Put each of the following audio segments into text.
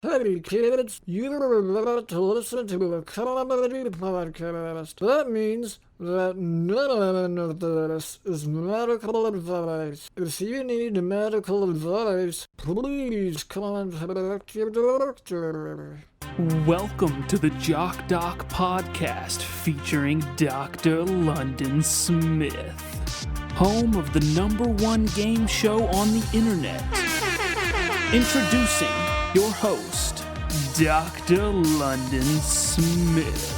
Hey kids, you're about to listen to a comedy podcast. That means that none of this is medical advice. If you need medical advice, please contact your doctor. Welcome to the Jock podcast featuring Dr. London Smith, home of the #1 game show on the internet. Introducing your host, Dr. London Smith.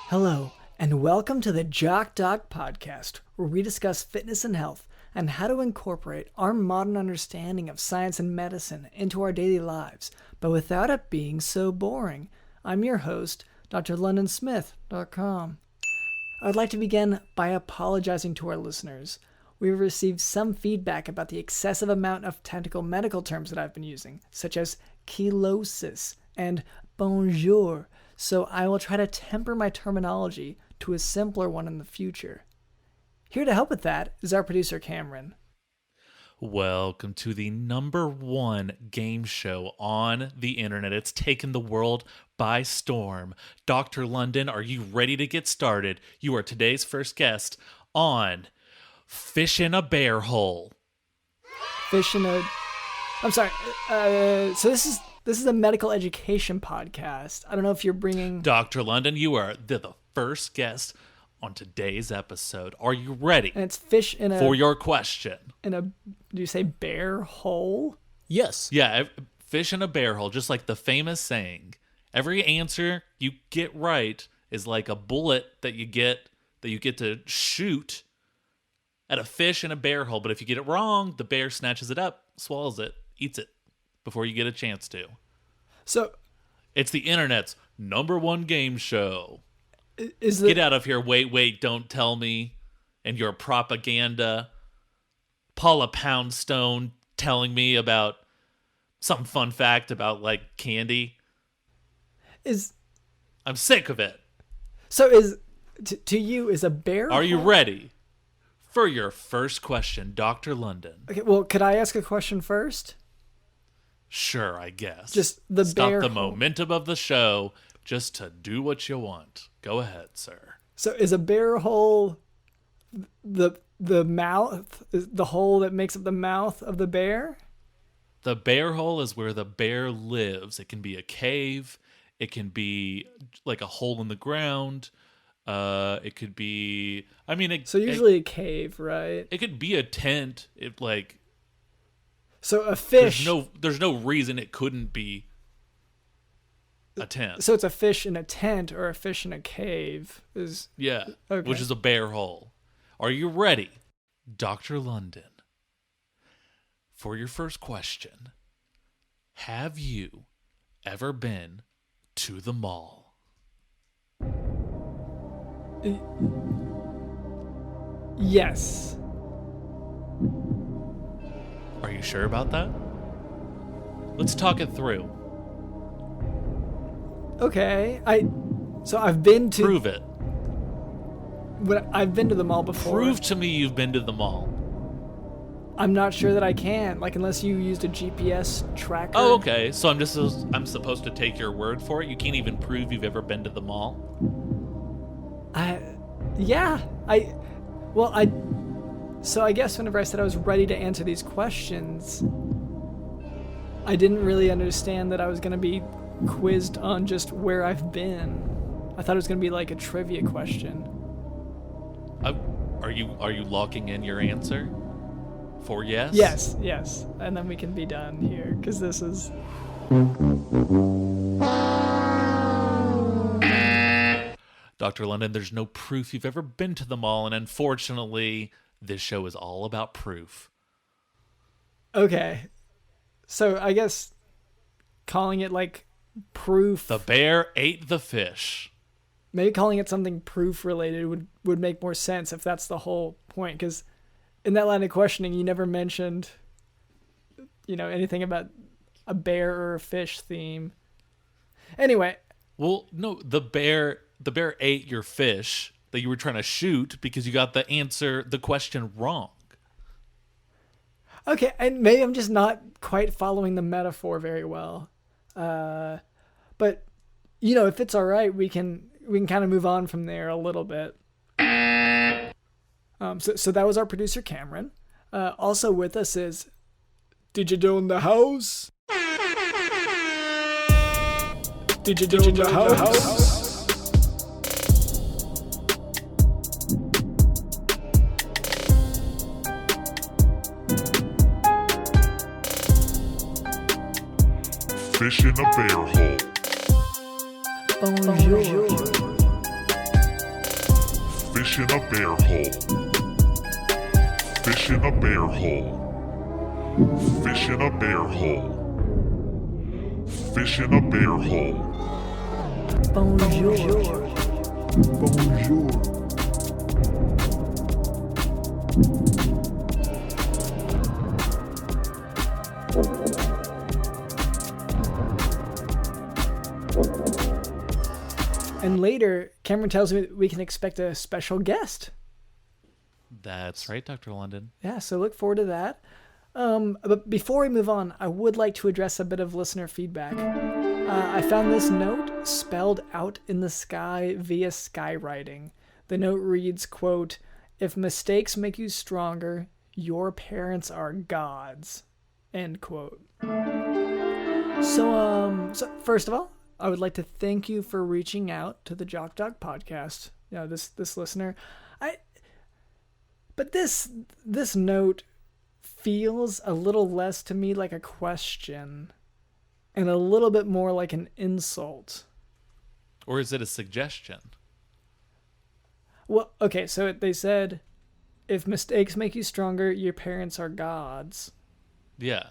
Hello, and welcome to the Jock podcast, where we discuss fitness and health and how to incorporate our modern understanding of science and medicine into our daily lives, but without it being so boring. I'm your host, drlondonsmith.com. I'd like to begin by apologizing to our listeners. We've received some feedback about the excessive amount of technical medical terms that I've been using, such as chelosis and bonjour, so I will try to temper my terminology to a simpler one in the future. Here to help with that is our producer, Cameron. Welcome to the #1 game show on the internet. It's taken the world by storm. Dr. London, are you ready to get started? You are today's first guest on Fish in a Bear Hole. I'm sorry. So this is a medical education podcast. I don't know if you're bringing... Dr. London, you are the first guest on today's episode. Are you ready? And it's fish in a... For your question. Do you say bear hole? Yes. Yeah, fish in a bear hole, just like the famous saying. Every answer you get right is like a bullet that you get to shoot at a fish in a bear hole. But if you get it wrong, the bear snatches it up, swallows it, eats it before you get a chance to. So it's the internet's #1 game show. Get out of here. Wait, don't tell me. And your propaganda. Paula Poundstone telling me about some fun fact about, like, candy. I'm sick of it. So to you, is a bear Are hole? you ready for your first question, Dr. London? Okay, well, could I ask a question first? Sure, I guess. Just the Stop bear the hole. momentum of the show just to do what you want. Go ahead, sir. So is a bear hole the mouth, the hole that makes up the mouth of the bear? The bear hole is where the bear lives. It can be a cave. It can be like a hole in the ground. It could be... So usually a cave, right? It could be a tent. So a fish... There's no reason it couldn't be a tent. So it's a fish in a tent or a fish in a cave. Yeah, okay. Which is a bear hole. Are you ready, Dr. London? For your first question, have you ever been to the mall? Yes. Are you sure about that? Let's talk it through. Okay. I've been to... Prove it. I've been to the mall before. Prove to me you've been to the mall. I'm not sure that I can, unless you used a GPS tracker. Oh, okay. So I'm supposed to take your word for it? You can't even prove you've ever been to the mall? So I guess whenever I said I was ready to answer these questions, I didn't really understand that I was going to be quizzed on just where I've been. I thought it was going to be like a trivia question. Are you locking in your answer for yes? Yes. And then we can be done here, because this is... Dr. London, there's no proof you've ever been to the mall, and unfortunately, this show is all about proof. Okay. So I guess calling it proof... The bear ate the fish. Maybe calling it something proof related would make more sense if that's the whole point, because in that line of questioning, you never mentioned, anything about a bear or a fish theme. Anyway. Well, no, the bear ate your fish that you were trying to shoot because you got the question wrong. Okay, and maybe I'm just not quite following the metaphor very well. But if it's all right, we can kind of move on from there a little bit. So that was our producer Cameron. Also with us is Digital in the house. Digital in the house. Fish in a bear hole. Bonjour. Fish in a bear hole. Fish in a bear hole. Fish in a bear hole. Fish in a bear hole. Bonjour. Bonjour. And later, Cameron tells me that we can expect a special guest. That's right, Dr. London. Yeah, so look forward to that. But before we move on, I would like to address a bit of listener feedback. I found this note spelled out in the sky via skywriting. The note reads, quote, "If mistakes make you stronger, your parents are gods." End quote. So first of all, I would like to thank you for reaching out to the Jock podcast. This listener. But this note feels a little less to me like a question and a little bit more like an insult. Or is it a suggestion? Well, okay, so they said, if mistakes make you stronger, your parents are gods. Yeah.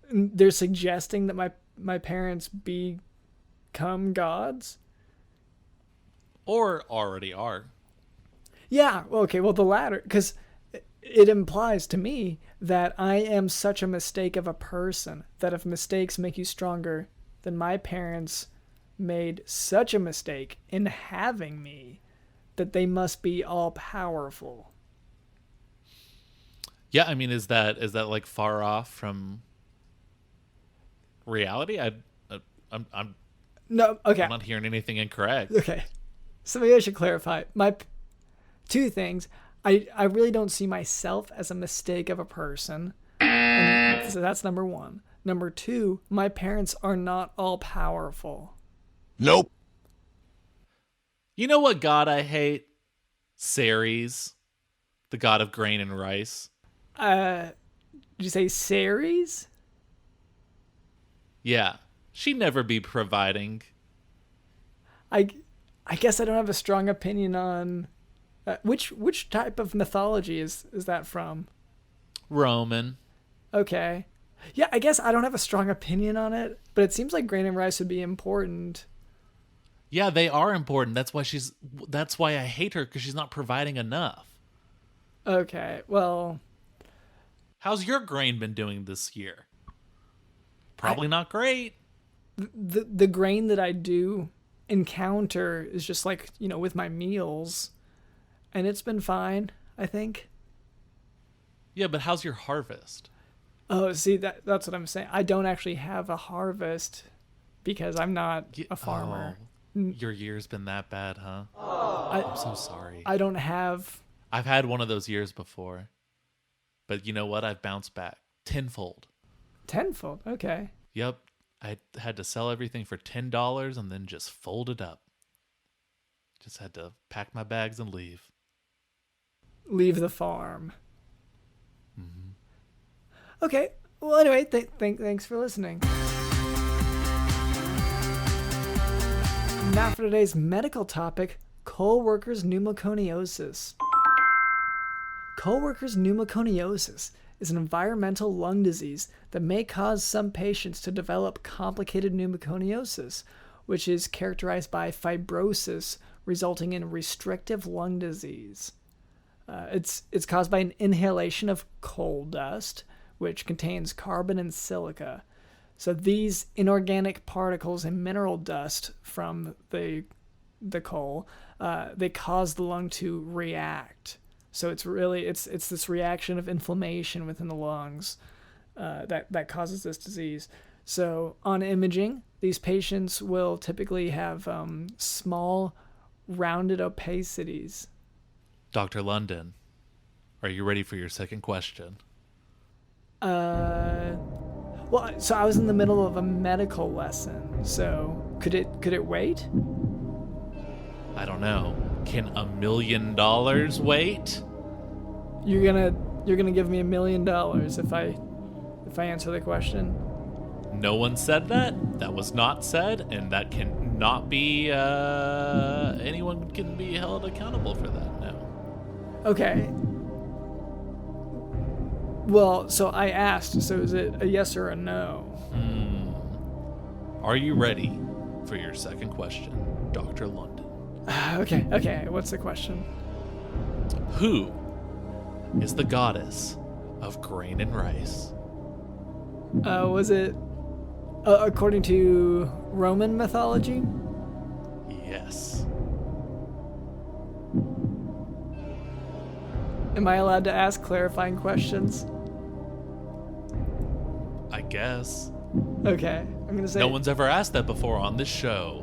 And they're suggesting that my parents become gods? Or already are. Yeah, okay, well, the latter, because it implies to me that I am such a mistake of a person that if mistakes make you stronger, then my parents made such a mistake in having me that they must be all powerful. Yeah, I mean, is that like far off from reality? I'm No, okay. not hearing anything incorrect. Okay. So maybe I should clarify. Two things. I really don't see myself as a mistake of a person. And so that's number one. Number two, my parents are not all powerful. Nope. You know what god I hate? Ceres, the god of grain and rice. Did you say Ceres? Yeah, she'd never be providing. I guess I don't have a strong opinion on which type of mythology is that from? Roman. Okay. Yeah, I guess I don't have a strong opinion on it, but it seems like grain and rice would be important. Yeah, they are important. That's why I hate her, because she's not providing enough. Okay, well, How's your grain been doing this year? Probably not great. the grain that I do encounter is just like, with my meals, and it's been fine, I think. Yeah, but how's your harvest? Oh, see, that's what I'm saying. I don't actually have a harvest because I'm not a farmer. Your year's been that bad, huh? I'm so sorry. I don't have... I've had one of those years before. But you know what? I've bounced back tenfold. Tenfold? Okay. Yep. I had to sell everything for $10 and then just fold it up. Just had to pack my bags and leave. Leave the farm. Mm-hmm. Okay. Well, anyway, thanks for listening. Now for today's medical topic, coal workers' pneumoconiosis. Coal workers' pneumoconiosis is an environmental lung disease that may cause some patients to develop complicated pneumoconiosis, which is characterized by fibrosis resulting in restrictive lung disease. It's caused by an inhalation of coal dust, which contains carbon and silica. So these inorganic particles and mineral dust from the coal, they cause the lung to react. So it's really it's this reaction of inflammation within the lungs that causes this disease. So on imaging, these patients will typically have small, rounded opacities. Dr. London, are you ready for your second question? Well, so I was in the middle of a medical lesson. So could it wait? I don't know. Can $1 million wait? You're gonna give me $1 million if I answer the question. No one said that. That was not said, and that cannot be. Anyone can be held accountable for that. No. Okay. Well, so I asked. So is it a yes or a no? Are you ready for your second question, Dr. London? Okay. What's the question? Who is the goddess of grain and rice? Was it according to Roman mythology? Yes. Am I allowed to ask clarifying questions? I guess. Okay, I'm gonna say. No one's ever asked that before on this show.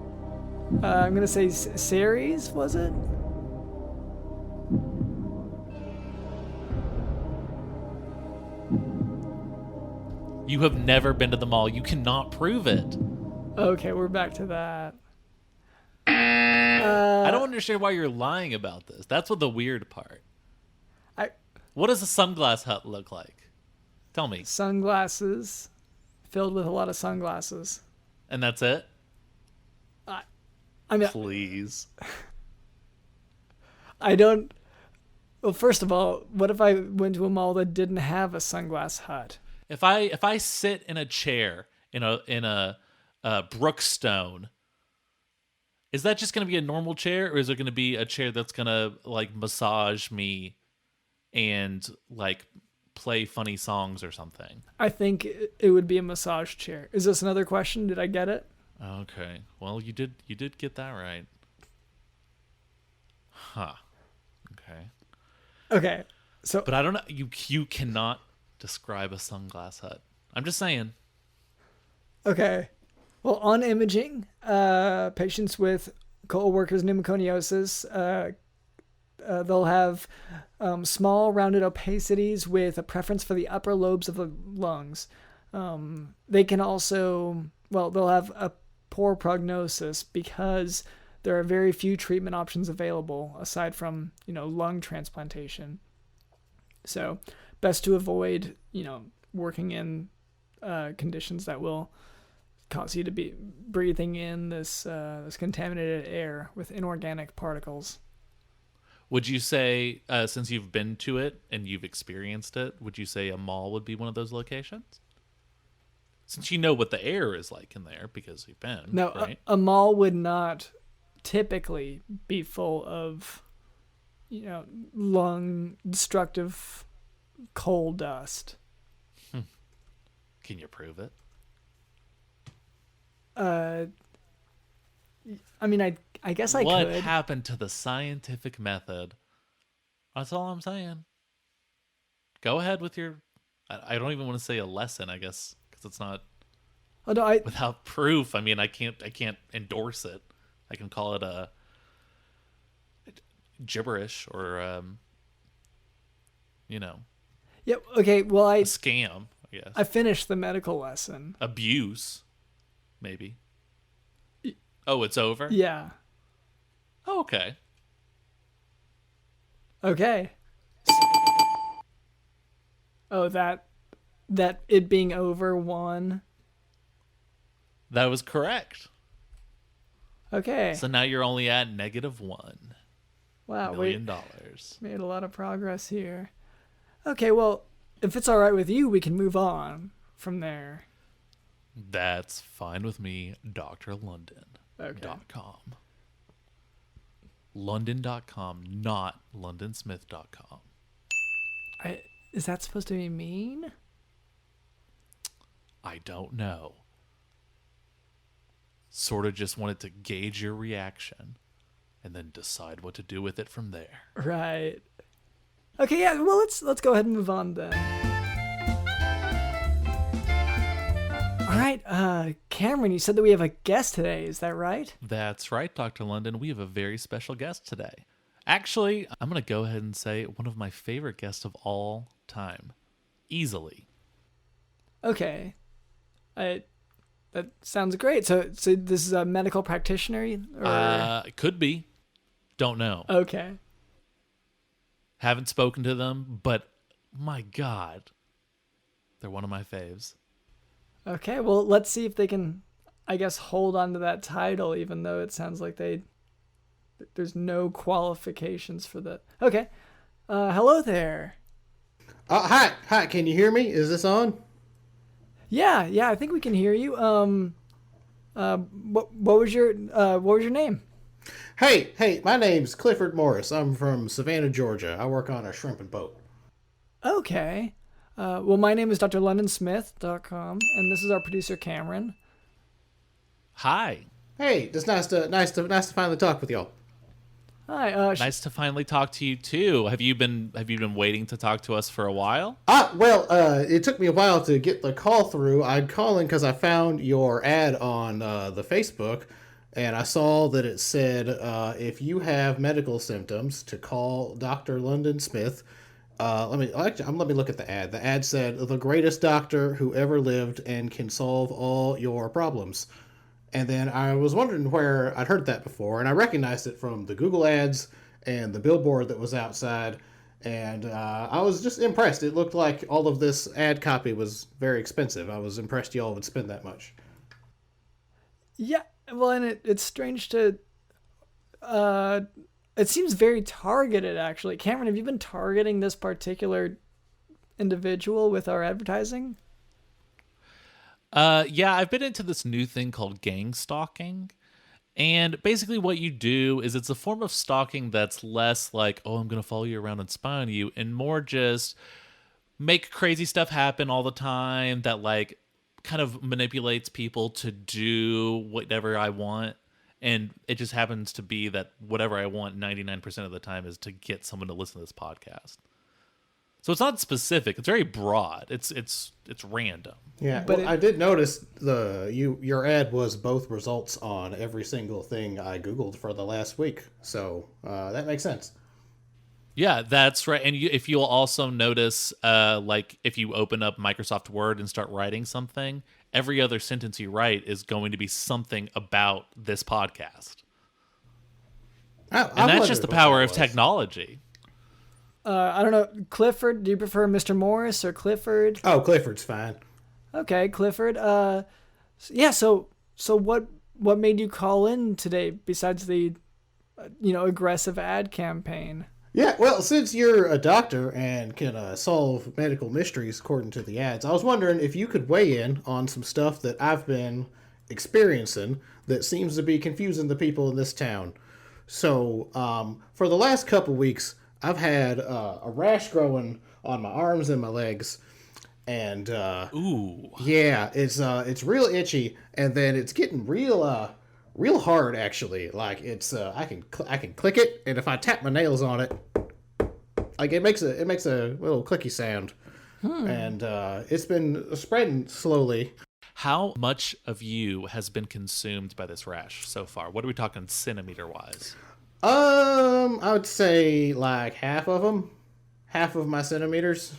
I'm gonna say Ceres. Was it? You have never been to the mall. You cannot prove it. Okay, we're back to that. I don't understand why you're lying about this. That's what the weird part. What does a sunglass hut look like? Tell me. Sunglasses, filled with a lot of sunglasses. And that's it? I mean, please. I don't. Well, first of all, what if I went to a mall that didn't have a sunglass hut? If I sit in a chair in a Brookstone, is that just going to be a normal chair, or is it going to be a chair that's going to like massage me and like play funny songs or something? I think it would be a massage chair. Is this another question? Did I get it? Okay. Well, you did get that right. Huh. Okay. Okay. So, but I don't know. You cannot describe a sunglass hut. I'm just saying. Okay. Well, on imaging, patients with co-workers pneumoconiosis, they'll have small rounded opacities with a preference for the upper lobes of the lungs. They can also, they'll have a poor prognosis because there are very few treatment options available aside from, lung transplantation. So best to avoid, working in conditions that will cause you to be breathing in this contaminated air with inorganic particles. Would you say, since you've been to it and you've experienced it, would you say a mall would be one of those locations? Since you know what the air is like in there because you've been. No, right? a mall would not typically be full of, lung destructive coal dust. Can you prove it? I mean, I guess I could. What happened to the scientific method? That's all I'm saying. Go ahead with your. I don't even want to say a lesson, I guess, because it's not. Oh, no, without proof. I mean, I can't endorse it. I can call it a gibberish or Yeah. Okay. Well, a scam. I guess. I finished the medical lesson. Abuse, maybe. Oh, it's over? Yeah. Oh, okay. Okay. Oh, that it being over one. That was correct. Okay. So now you're only at -$1 million. Made a lot of progress here. Okay, well, if it's all right with you, we can move on from there. That's fine with me, Dr. London. Okay. .com. London.com, not londonsmith.com. Is that supposed to be mean? I don't know. Sort of just wanted to gauge your reaction and then decide what to do with it from there. Right. Okay, yeah. Well, let's go ahead and move on then. All right, Cameron, you said that we have a guest today. Is that right? That's right, Dr. London. We have a very special guest today. Actually, I'm going to go ahead and say one of my favorite guests of all time. Easily. Okay. That sounds great. So this is a medical practitioner? Or... Could be. Don't know. Okay. Haven't spoken to them, but my God, they're one of my faves. Okay, well, let's see if they can, I guess, hold on to that title, even though it sounds like there's no qualifications for that. Okay. Hello there. Hi. Can you hear me? Is this on? Yeah, I think we can hear you. What was your name? Hey, my name's Clifford Morris. I'm from Savannah, Georgia. I work on a shrimping boat. Okay. Well, my name is drlondonsmith.com, and this is our producer Cameron. Hi. Hey, it's nice to finally talk with y'all. Hi. Nice to finally talk to you too. Have you been waiting to talk to us for a while? Well, it took me a while to get the call through. I'm calling because I found your ad on the Facebook, and I saw that it said if you have medical symptoms to call Dr. London Smith. Let me look at the ad. The ad said, "The greatest doctor who ever lived and can solve all your problems." And then I was wondering where I'd heard that before, and I recognized it from the Google ads and the billboard that was outside, and I was just impressed. It looked like all of this ad copy was very expensive. I was impressed y'all would spend that much. Yeah, well, and it's strange to... it seems very targeted, actually. Cameron, have you been targeting this particular individual with our advertising? Yeah, I've been into this new thing called gang stalking. And basically what you do is it's a form of stalking that's less like, oh, I'm going to follow you around and spy on you, and more just make crazy stuff happen all the time that like kind of manipulates people to do whatever I want. And it just happens to be that whatever I want 99% of the time is to get someone to listen to this podcast. So it's not specific. It's very broad. It's random. Yeah, but I did notice your ad was both results on every single thing I Googled for the last week. So that makes sense. Yeah, that's right. And if you'll also notice, like if you open up Microsoft Word and start writing something, every other sentence you write is going to be something about this podcast. And that's just the power of technology. I don't know. Clifford, do you prefer Mr. Morris or Clifford? Oh, Clifford's fine. Okay, Clifford. Yeah. So what made you call in today besides the, aggressive ad campaign? Yeah, well, since you're a doctor and can solve medical mysteries according to the ads, I was wondering if you could weigh in on some stuff that I've been experiencing that seems to be confusing the people in this town. So, for the last couple weeks, I've had a rash growing on my arms and my legs, and Ooh, yeah, it's real itchy, and then it's getting real hard actually. Like it's I can click it, and if I tap my nails on it, like it makes a little clicky sound, and it's been spreading slowly. how much of you has been consumed by this rash so far? What are we talking centimeter wise? I would say like half of my centimeters.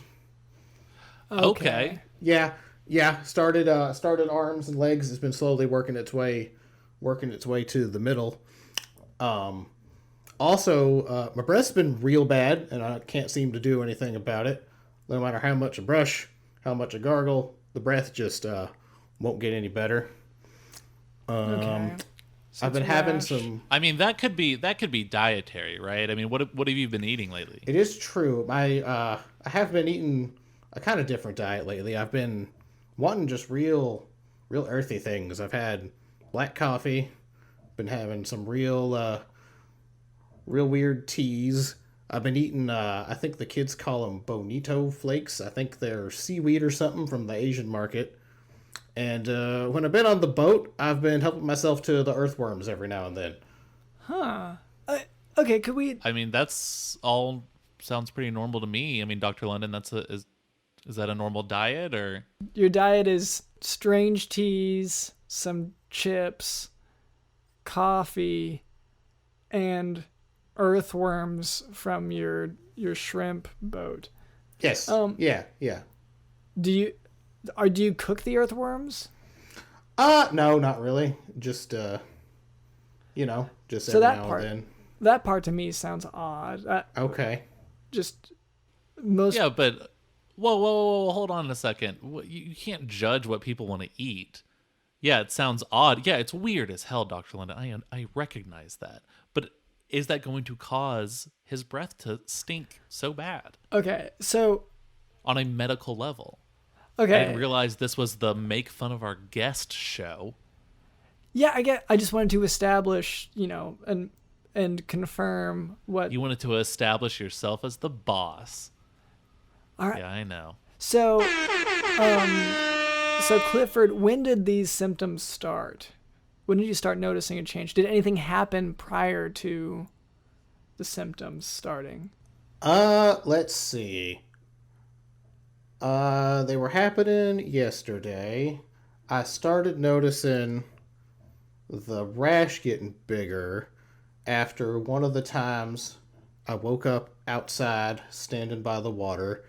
Okay. Yeah. Started arms and legs. It's been slowly working its way to the middle. Also, my breath's been real bad, and I can't seem to do anything about it. No matter how much I brush, how much I gargle, the breath just won't get any better. Okay. I've been having some. I mean, that could be dietary, right? I mean, what have you been eating lately? It is true. I have been eating a kind of different diet lately. I've been wanting just real earthy things. I've had black coffee. Been having some real weird teas. I've been eating. I think the kids call them bonito flakes. I think they're seaweed or something from the Asian market. And when I've been on the boat, I've been helping myself to the earthworms every now and then. Huh. Okay, could we... I mean, that's all sounds pretty normal to me. I mean, Dr. London, is that a normal diet or? Your diet is strange teas, some chips, coffee, and earthworms from your shrimp boat. Yes. Yeah. Do you cook the earthworms? No, not really. Just just So every that now part, and then. that part to me sounds odd. Okay. Just most. Yeah, but whoa, hold on a second. You can't judge what people want to eat. Yeah, it sounds odd. Yeah, it's weird as hell, Dr. London. I recognize that. But is that going to cause his breath to stink so bad Okay, so on a medical level? I okay, didn't realize this was the make fun of our guest show. yeah, I just wanted to establish, and confirm what. You wanted to establish yourself as the boss. All right. Yeah, I know. So, so Clifford, when did these symptoms start? When did you start noticing a change? Did anything happen prior to the symptoms starting? Let's see. They were happening yesterday. I started noticing the rash getting bigger after one of the times I woke up outside standing by the water.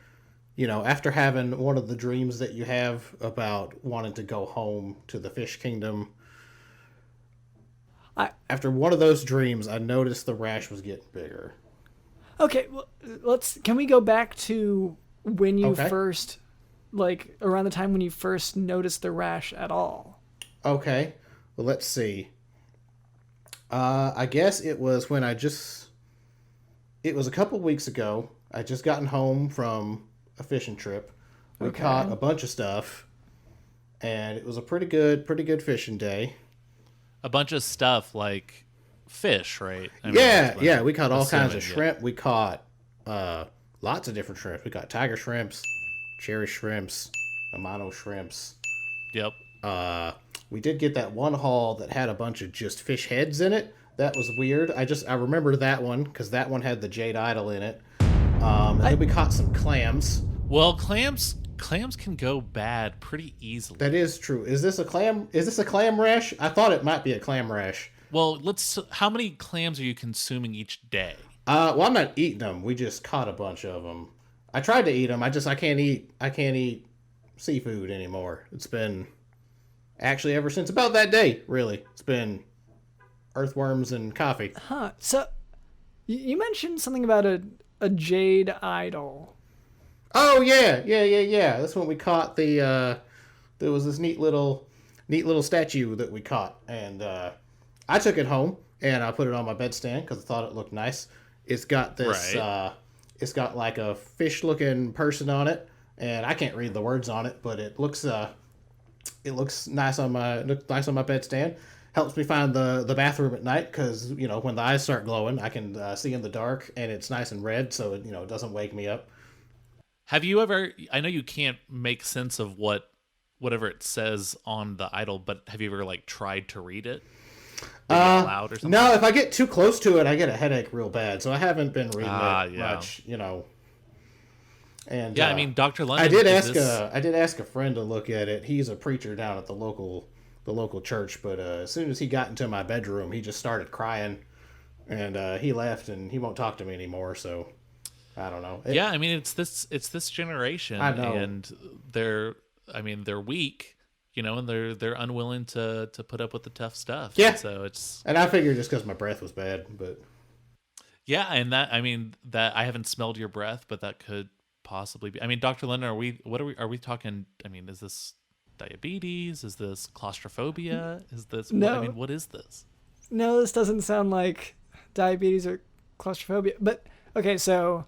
After having one of the dreams that you have about wanting to go home to the fish kingdom. After one of those dreams, I noticed the rash was getting bigger. Okay, well, can we go back to when you Okay. first, like around the time when you first noticed the rash at all? Okay, well, let's see. I guess it was when it was a couple weeks ago. I just gotten home from a fishing trip. We Okay. caught a bunch of stuff, and it was a pretty good fishing day. A bunch of stuff like fish, right? I mean, Yeah, that's what yeah, I'm we caught all kinds of assuming, shrimp. We caught lots of different shrimps. We caught tiger shrimps, cherry shrimps, amano shrimps. Yep. We did get that one haul that had a bunch of just fish heads in it. That was weird. I remember that one because that one had the jade idol in it. And then we caught some clams. Well, clams can go bad pretty easily. That is true. Is this a clam? Is this a clam rash? I thought it might be a clam rash. Well, how many clams are you consuming each day? Well, I'm not eating them. We just caught a bunch of them. I tried to eat them. I can't eat seafood anymore. It's been actually ever since about that day. Really, it's been earthworms and coffee. Huh. So you mentioned something about a jade idol. Oh yeah. That's when we caught the. There was this neat little statue that we caught, and I took it home and I put it on my bedstand because I thought it looked nice. It's got this. Right. It's got like a fish-looking person on it, and I can't read the words on it, but it looks nice on my bedstand. Helps me find the bathroom at night because when the eyes start glowing, I can see in the dark, and it's nice and red, so it doesn't wake me up. Have you ever? I know you can't make sense of whatever it says on the idol, but have you ever tried to read it? Maybe out loud or something? No, if I get too close to it, I get a headache real bad. So I haven't been reading it yeah. much, And Yeah, I mean, Dr. London. I did ask a friend to look at it. He's a preacher down at the local church, but as soon as he got into my bedroom, he just started crying, and he left, and he won't talk to me anymore. So I don't know. Yeah, I mean, it's this generation, I know. and they're weak. And they're unwilling to put up with the tough stuff. Yeah. And so it's. And I figured just because my breath was bad, but Yeah, and that I haven't smelled your breath, but that could possibly be. I mean, Dr. London, are we talking? I mean, is this diabetes? Is this claustrophobia? Is this? No. What is this? No, this doesn't sound like diabetes or claustrophobia. But okay, so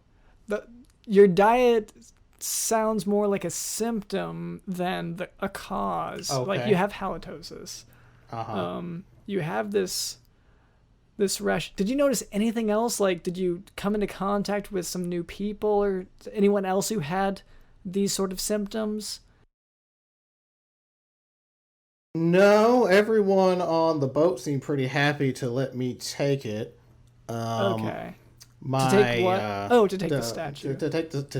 your diet sounds more like a symptom than a cause. Okay. Like you have halitosis. You have this rash. Did you notice anything else? Like, did you come into contact with some new people or anyone else who had these sort of symptoms? no, everyone on the boat seemed pretty happy to let me take it. Okay. my to take what? To take the statue. To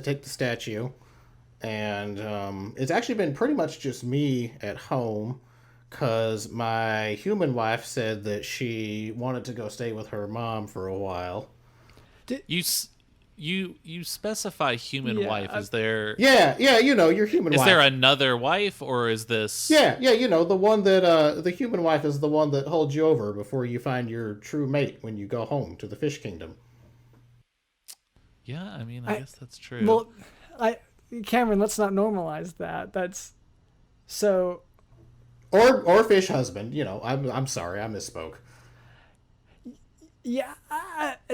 take the statue, and it's actually been pretty much just me at home, because my human wife said that she wanted to go stay with her mom for a while. You specify human wife. Is there? Yeah, your human wife. Is there another wife, or is this? Yeah, the one that the human wife is the one that holds you over before you find your true mate when you go home to the fish kingdom. Yeah, I mean, I guess that's true. Well, Cameron, let's not normalize that. That's so. Or fish husband. I'm sorry, I misspoke. Yeah,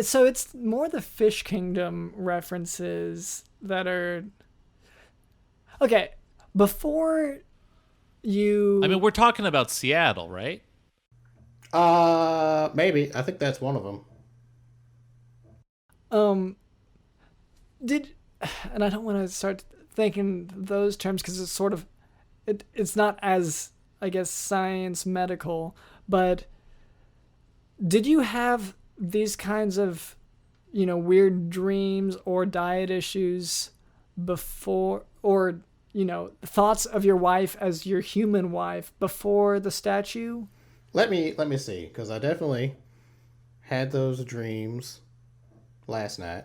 so it's more the Fish Kingdom references that are... Okay, before you... I mean, we're talking about Seattle, right? Maybe. I think that's one of them. And I don't want to start thinking those terms because it's sort of... It's not as, I guess, science medical, but did you have these kinds of, weird dreams or diet issues before, or, thoughts of your wife as your human wife before the statue? Let me see, because I definitely had those dreams last night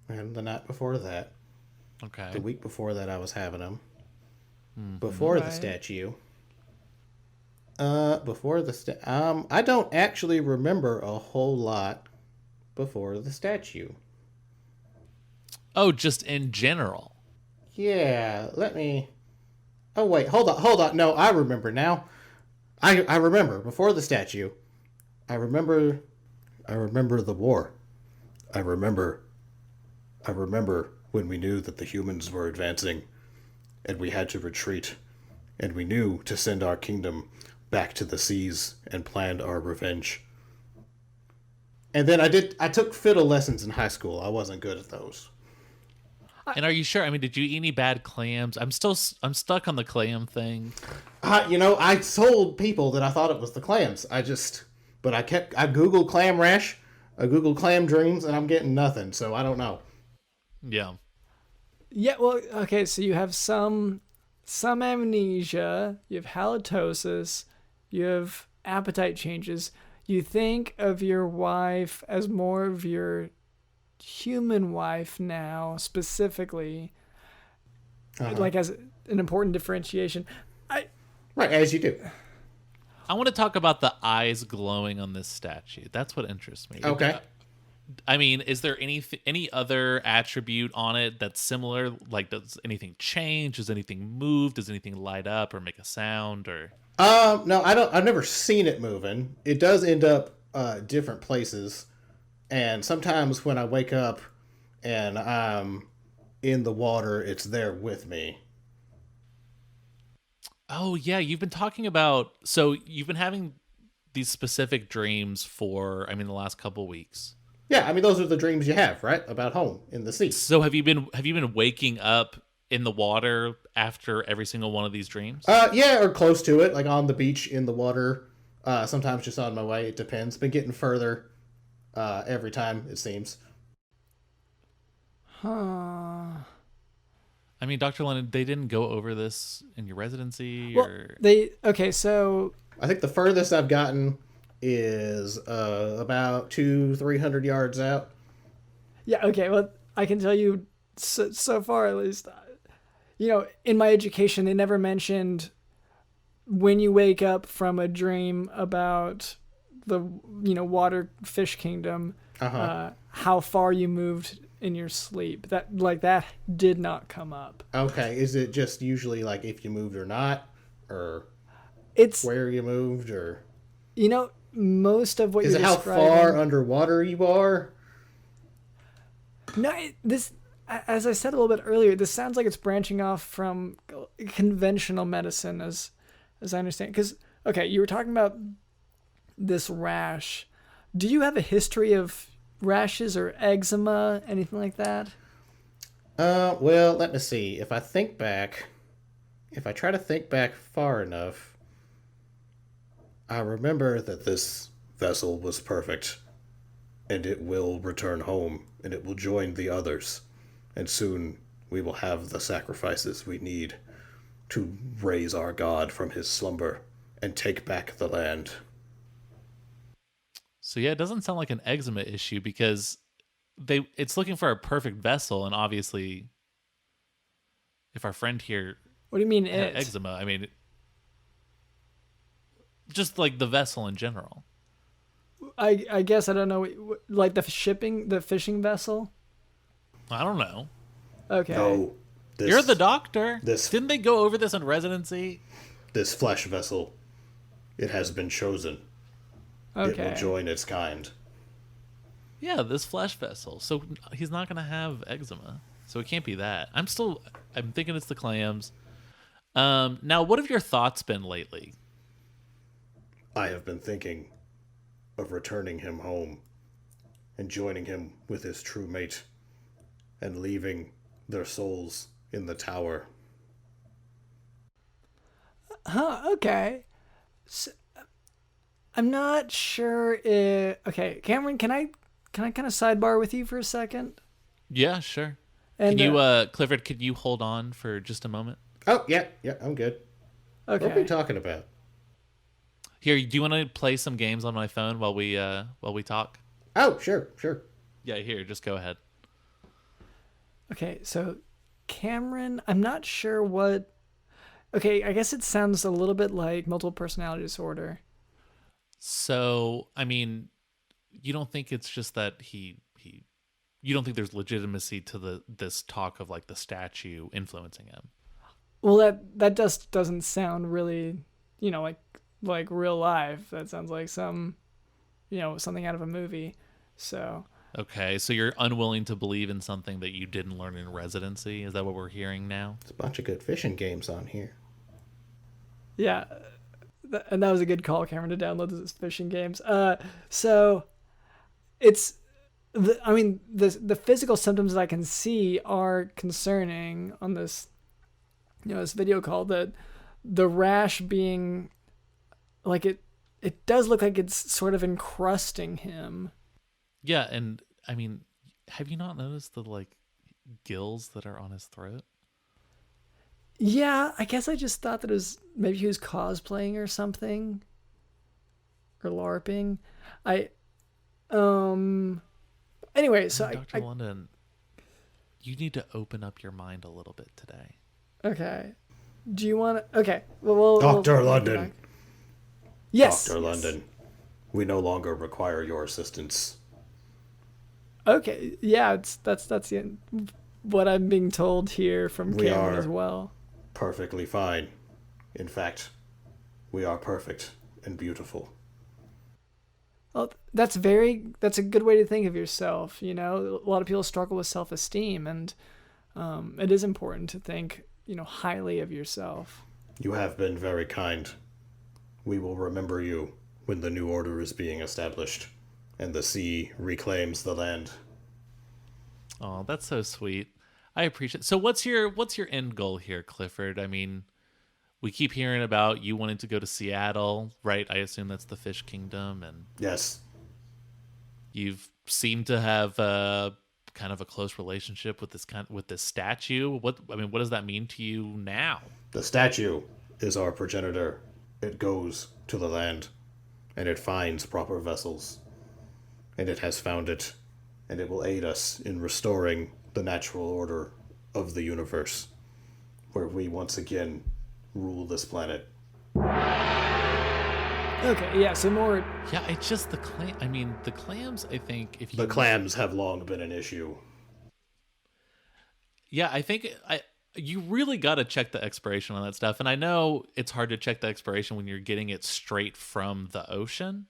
and the night before that. Okay. The week before that I was having them. Mm-hmm. Before the statue. I don't actually remember a whole lot before the statue. Oh, just in general. Yeah, Oh wait, hold on. No, I remember now. I remember before the statue. I remember the war. I remember when we knew that the humans were advancing and we had to retreat, and we knew to send our kingdom back to the seas and planned our revenge. And then I took fiddle lessons in high school. I wasn't good at those. And are you sure? I mean, did you eat any bad clams? I'm stuck on the clam thing. I told people that I thought it was the clams. I Googled clam rash, I Googled clam dreams, and I'm getting nothing. So I don't know. Yeah. Yeah. Well, okay. So you have some amnesia. You have halitosis. You have appetite changes. You think of your wife as more of your human wife now, specifically, like as an important differentiation. Right, as you do. I want to talk about the eyes glowing on this statue. That's what interests me. Okay. I mean, is there any other attribute on it that's similar? Like, does anything change? Does anything move? Does anything light up or make a sound? Or no, I don't. I've never seen it moving. It does end up different places, and sometimes when I wake up and I'm in the water, it's there with me. Oh yeah, you've been talking about. So you've been having these specific dreams for, the last couple weeks. Yeah, I mean, those are the dreams you have, right? About home in the sea. So have you been waking up in the water after every single one of these dreams? Yeah, or close to it, like on the beach in the water. Sometimes just on my way. It depends. Been getting further every time, it seems. Huh. I mean, Dr. Lennon, they didn't go over this in your residency, well, or so I think the furthest I've gotten is about 200-300 yards out. Yeah, okay. Well, I can tell you so far, at least, in my education, they never mentioned when you wake up from a dream about the, water fish kingdom, how far you moved in your sleep. That did not come up. Okay. Is it just usually like if you moved or not, or it's where you moved, or most of what is you're it how describing, far underwater you are? No, this, as I said a little bit earlier, this sounds like it's branching off from conventional medicine, as I understand. Because, okay, you were talking about this rash. Do you have a history of rashes or eczema, anything like that? Well, let me see. If I try to think back far enough, I remember that this vessel was perfect. and it will return home, and it will join the others. And soon we will have the sacrifices we need to raise our god from his slumber and take back the land. So yeah, it doesn't sound like an eczema issue because it's looking for a perfect vessel, and obviously, if our friend here What do you mean had it? eczema, I mean, just like the vessel in general. I guess I don't know. Like the fishing vessel. I don't know. Okay. No, You're the doctor. this- Didn't they go over this in residency? this flesh vessel, it has been chosen. Okay. It will join its kind. Yeah, this flesh vessel. So he's not gonna have eczema. So it can't be that. I'm thinking it's the clams. Now, what have your thoughts been lately? I have been thinking of returning him home and joining him with his true mate and leaving their souls in the tower. Huh, okay. So, I'm not sure if... Okay, Cameron, can I kind of sidebar with you for a second? Yeah, sure. And, Can you, Clifford, could you hold on for just a moment? Oh, yeah, I'm good. What are we Okay. talking about? Here, do you want to play some games on my phone while we talk? Oh, sure. Yeah, here, just go ahead. Okay, so Cameron, I'm not sure what... Okay, I guess it sounds a little bit like multiple personality disorder. So, I mean, you don't think it's just that you don't think there's legitimacy to this talk of like the statue influencing him? Well, that just doesn't sound really, like real life. That sounds like something out of a movie. So... Okay, so you're unwilling to believe in something that you didn't learn in residency? Is that what we're hearing now? There's a bunch of good fishing games on here. Yeah, and that was a good call, Cameron, to download those fishing games. So it's, the physical symptoms that I can see are concerning on this, this video call. The rash being, like it does look like it's sort of encrusting him. Yeah, and I mean, have you not noticed the like gills that are on his throat? Yeah, I guess I just thought that maybe he was cosplaying or something. Or LARPing. Anyway, so Dr. London, you need to open up your mind a little bit today. Okay. Do you want to... Okay. Well, Dr. London. Yes. Dr. London, we no longer require your assistance. Okay. Yeah, that's what I'm being told here from We Cameron are- as well. Perfectly fine. In fact, we are perfect and beautiful. Well, that's a good way to think of yourself. A lot of people struggle with self-esteem, and it is important to think, highly of yourself. You have been very kind. We will remember you when the new order is being established and the sea reclaims the land. Oh, that's so sweet. I appreciate. So what's your end goal here, Clifford? I mean, we keep hearing about you wanting to go to Seattle, right? I assume that's the Fish Kingdom, and Yes, you've seemed to have kind of a close relationship with this statue. What does that mean to you now? the statue is our progenitor. It goes to the land, and it finds proper vessels. And it has found it, and it will aid us in restoring the natural order of the universe, where we once again rule this planet. Okay. Yeah. So more. Yeah, it's just the clam. I mean, the clams. I think if you The clams have long been an issue. Yeah, I think you really got to check the expiration on that stuff. And I know it's hard to check the expiration when you're getting it straight from the ocean.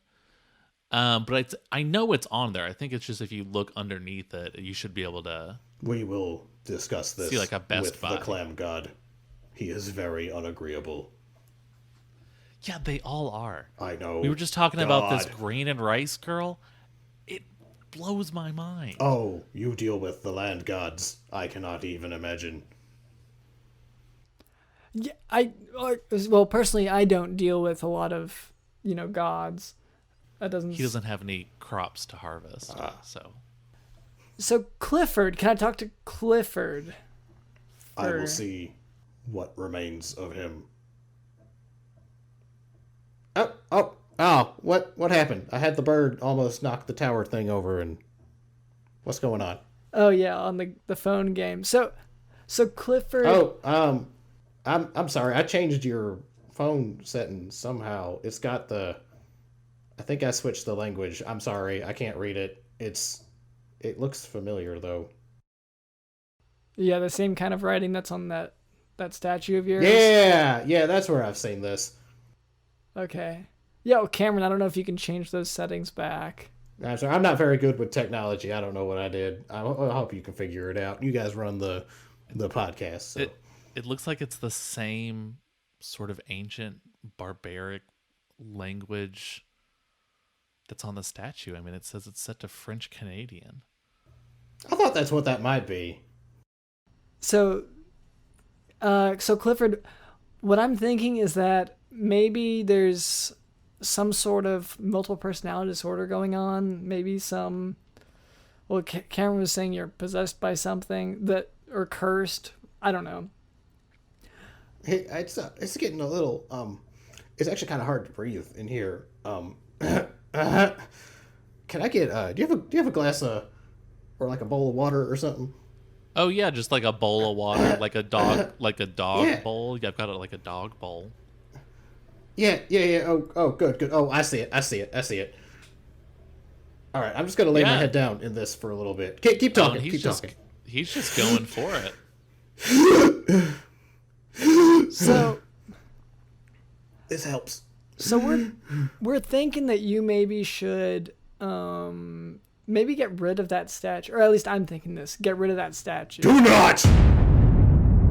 But I know it's on there. I think it's just if you look underneath it, you should be able to. We will discuss this See, like a Best with Buy. the clam god. He is very unagreeable. Yeah, they all are. I know. We were just talking about this God. grain and rice girl. It blows my mind. Oh, you deal with the land gods. I cannot even imagine. Yeah. Personally, I don't deal with a lot of gods. That doesn't. He doesn't have any crops to harvest, so. So Clifford, can I talk to Clifford? I will see what remains of him. Oh! What happened? I had the bird almost knock the tower thing over, and what's going on? Oh yeah, on the phone game. So Clifford. Oh, I'm sorry. I changed your phone settings somehow. It's got I think I switched the language. I'm sorry. I can't read it. It looks familiar though. Yeah, the same kind of writing that's on that statue of yours. Yeah, that's where I've seen this. Okay. Yeah, well, Cameron, I don't know if you can change those settings back. I'm sorry. I'm not very good with technology. I don't know what I did. I hope you can figure it out. You guys run the podcast. So. It looks like it's the same sort of ancient barbaric language that's on the statue. I mean, it says it's set to French Canadian. I thought that's what that might be. So Clifford, what I'm thinking is that maybe there's some sort of multiple personality disorder going on. Maybe some. Well, Cameron was saying you're possessed by something or cursed. I don't know. Hey, it's getting a little. It's actually kind of hard to breathe in here. Can I get? Do you have a glass or like a bowl of water or something? Oh yeah, just like a bowl of water, like a dog bowl. Yeah, I've got like a dog bowl. Yeah. Oh, good. Oh, I see it. All right, I'm just gonna lay my head down in this for a little bit. Keep talking. Keep talking. He's just going for it. So this helps. So we're thinking that you maybe should maybe get rid of that statue, or at least I'm thinking this. Get rid of that statue. Do not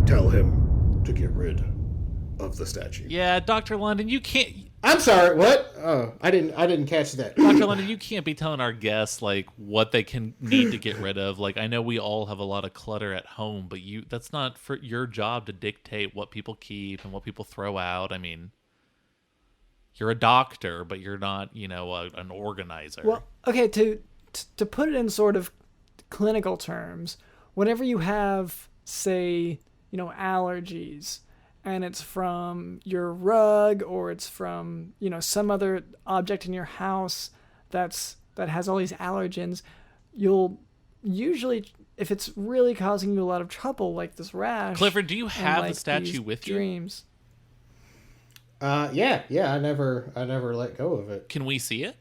tell him to get rid of the statue. Yeah, Dr. London, you can't. I'm sorry. What? Oh, I didn't catch that. Dr. London, you can't be telling our guests like what they need to get rid of. Like, I know we all have a lot of clutter at home, but that's not for your job to dictate what people keep and what people throw out. I mean, you're a doctor, but you're not, an organizer. Well, okay, to put it in sort of clinical terms, whenever you have, say, allergies, and it's from your rug or it's from, some other object in your house that has all these allergens, you'll usually, if it's really causing you a lot of trouble, like this rash. Clifford, do you have the statue with you? Dreams. Yeah. I never let go of it. Can we see it?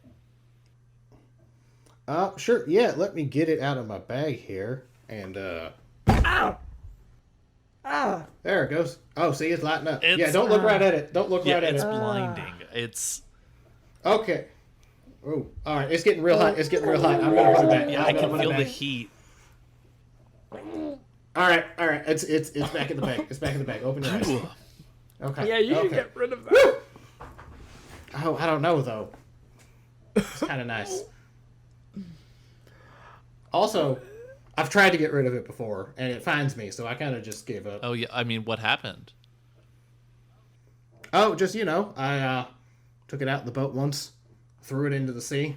Sure. Yeah, let me get it out of my bag here. And, Ow! Ah! There it goes. Oh, see, it's lighting up. Yeah, don't look right at it. Don't look right at it. It's blinding. It's... Okay. Oh, all right. It's getting real hot. I'm going to put it back. Yeah, I can feel the heat. All right. It's back in the bag. It's back in the bag. Open your eyes. Okay. Yeah, you can get rid of that. Oh, I don't know, though. It's kind of nice. Also, I've tried to get rid of it before, and it finds me, so I kind of just gave up. Oh, yeah. I mean, what happened? Oh, just, I took it out in the boat once, threw it into the sea,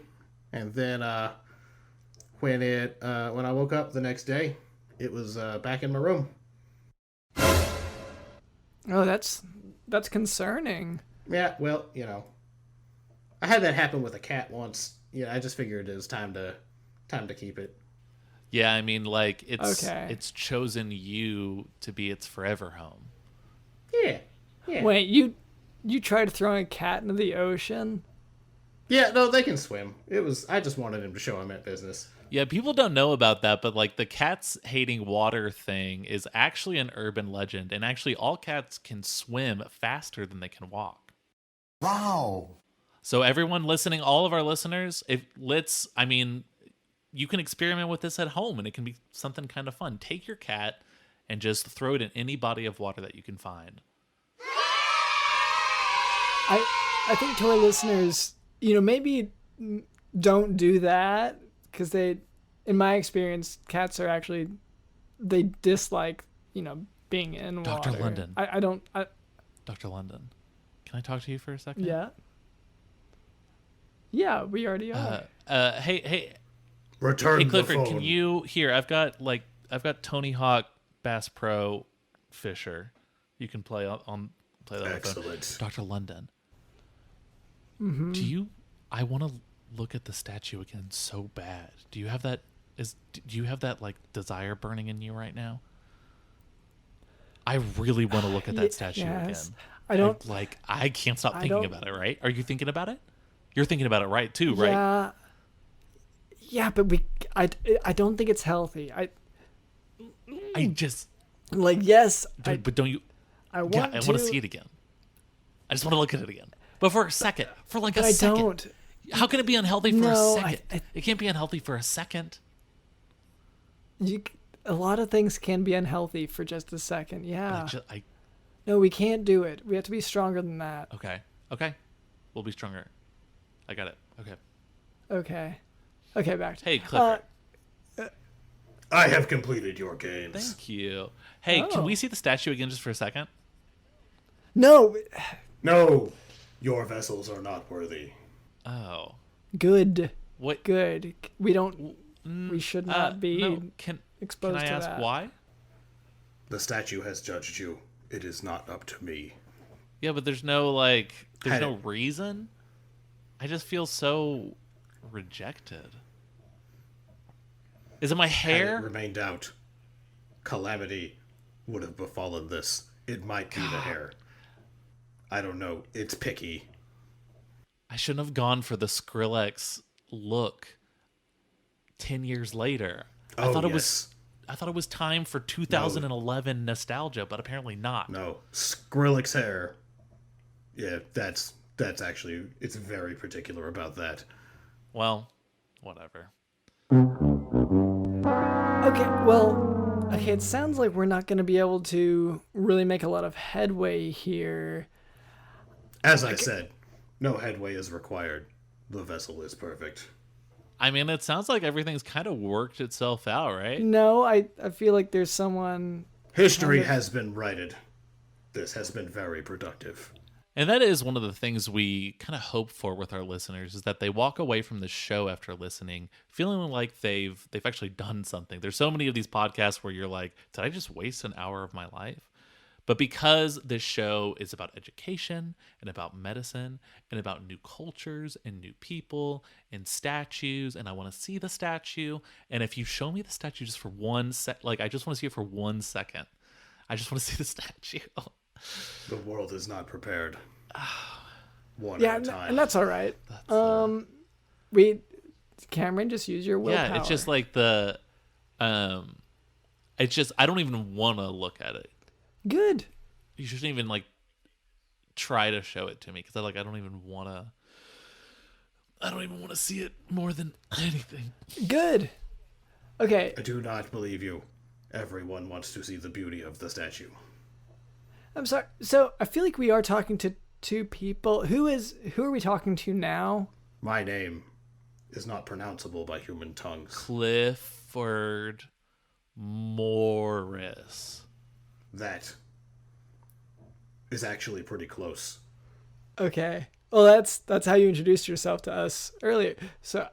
and then when I woke up the next day, it was back in my room. Oh, that's concerning. Yeah, well, I had that happen with a cat once. I just figured it was time to keep it. Yeah, I mean, like, it's chosen you to be its forever home. Yeah. Wait, you tried throwing a cat into the ocean? Yeah, no, they can swim. I just wanted him to show him at business. Yeah, people don't know about that, but, like, the cats hating water thing is actually an urban legend, and actually all cats can swim faster than they can walk. Wow. So everyone listening, all of our listeners, you can experiment with this at home, and it can be something kind of fun. Take your cat and just throw it in any body of water that you can find. I think to our listeners, maybe don't do that, because in my experience, cats are actually, they dislike, being in water. Dr. London. I Dr. London, can I talk to you for a second? Yeah. Yeah, we already are. Hey, Return the Clifford, phone. can you here? I've got Tony Hawk Bass Pro Fisher. You can play play that on the phone. Excellent. Dr. London. Do you? I want to look at the statue again so bad. Do you have that? Do you have that like desire burning in you right now? I really want to look at that statue yes. again. I don't I can't stop thinking don't- about it. Right? Are you thinking about it? You're thinking about it, right? Too, right? Yeah. Yeah, but I don't think it's healthy. I just. Yes. But don't you? I want Yeah, I want to see it again. I just want to look at it again. But for a second. For like a second. I don't. How can it be unhealthy for a No, second? It can't be unhealthy for a second. A lot of things can be unhealthy for just a second. Yeah. I No, we can't do it. We have to be stronger than that. Okay. We'll be stronger. I got it. Okay. Okay, back to Hey, Clifford. I have completed your games. Thank you. Hey, can Oh. we see the statue again just for a second? No. No, your vessels are not worthy. Oh. Good. What? Good. We don't. We should not be No. Can exposed I to ask that. why? The statue has judged you. It is not up to me. Yeah, but there's no no reason. I just feel so rejected. Is it my Had it hair? remained out, calamity would have befallen this. It might be the hair. I don't know. It's picky. I shouldn't have gone for the Skrillex look 10 years later. I thought it was time for 2011 nostalgia, but apparently not. No, Skrillex hair. Yeah, that's actually, it's very particular about that. Well, whatever. Okay, it sounds like we're not going to be able to really make a lot of headway here. As I said, no headway is required. The vessel is perfect. I mean, it sounds like everything's kind of worked itself out, right? No, I feel like there's someone. History has been righted. This has been very productive. And that is one of the things we kind of hope for with our listeners is that they walk away from the show after listening feeling like they've actually done something. There's so many of these podcasts where you're like, did I just waste an hour of my life? But because this show is about education and about medicine and about new cultures and new people and statues, and I want to see the statue, and if you show me the statue just for 1 sec, I just want to see it for 1 second. I just want to see the statue. The world is not prepared. One Yeah, at a time. and that's all right. Cameron, just use your willpower. Yeah, it's just like it's just, I don't even want to look at it. Good. You shouldn't even try to show it to me because I don't even want to see it more than anything. Good. Okay. I do not believe you. Everyone wants to see the beauty of the statue. I'm sorry. So I feel like we are talking to two people. Who are we talking to now? My name is not pronounceable by human tongues. Clifford Morris. That is actually pretty close. Okay. Well, that's how you introduced yourself to us earlier. So,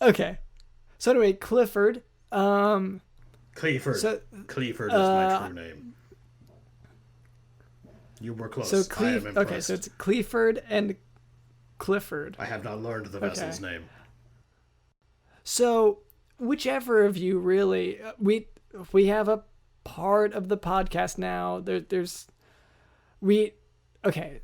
okay. So anyway, Clifford. Clifford. So, Clifford is my true name. You were close. So I am impressed. okay, so it's Clifford and Clifford. I have not learned the vessel's name. So whichever of you really, we have a part of the podcast now.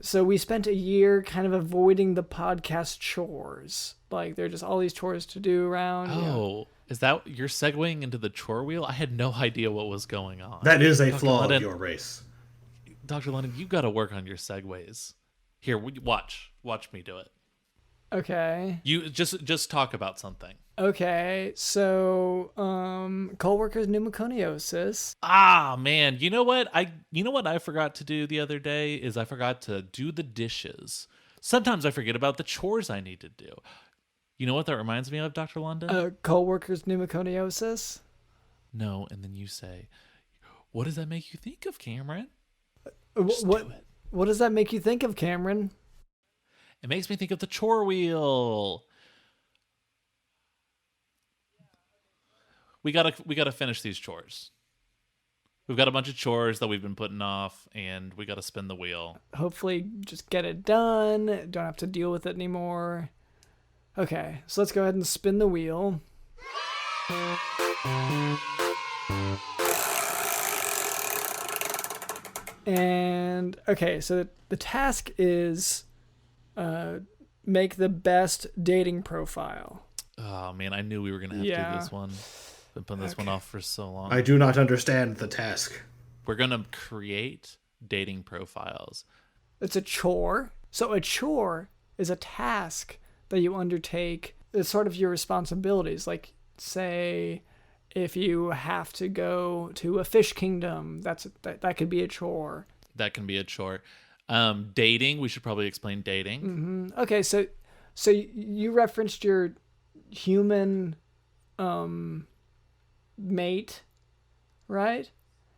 So we spent a year kind of avoiding the podcast chores. Like there are just all these chores to do around. Oh, is that you're segueing into the chore wheel? I had no idea what was going on. That is a Dr. flaw London, of your race. Dr. London, you got to work on your segues. Here, watch me do it. Okay. You just talk about something. Okay. So, coworkers pneumoconiosis. Ah, man, you know what I forgot to do the other day is I forgot to do the dishes. Sometimes I forget about the chores I need to do. You know what that reminds me of, Dr. London? Coworkers pneumoconiosis. No, and then you say, "What does that make you think of, Cameron?" What does that make you think of, Cameron? It makes me think of the chore wheel. We gotta finish these chores. We've got a bunch of chores that we've been putting off, and we gotta spin the wheel. Hopefully, just get it done. Don't have to deal with it anymore. Okay, so let's go ahead and spin the wheel. And okay, so the task is make the best dating profile. Oh man, I knew we were gonna have to do this one. Been putting this one off for so long. I do not understand the task. We're gonna create dating profiles. It's a chore. So a chore is a task that you undertake. It's sort of your responsibilities. Like, say, if you have to go to a fish kingdom, that could be a chore. That can be a chore. Dating, we should probably explain dating. Mm-hmm. Okay, so you referenced your human mate, right?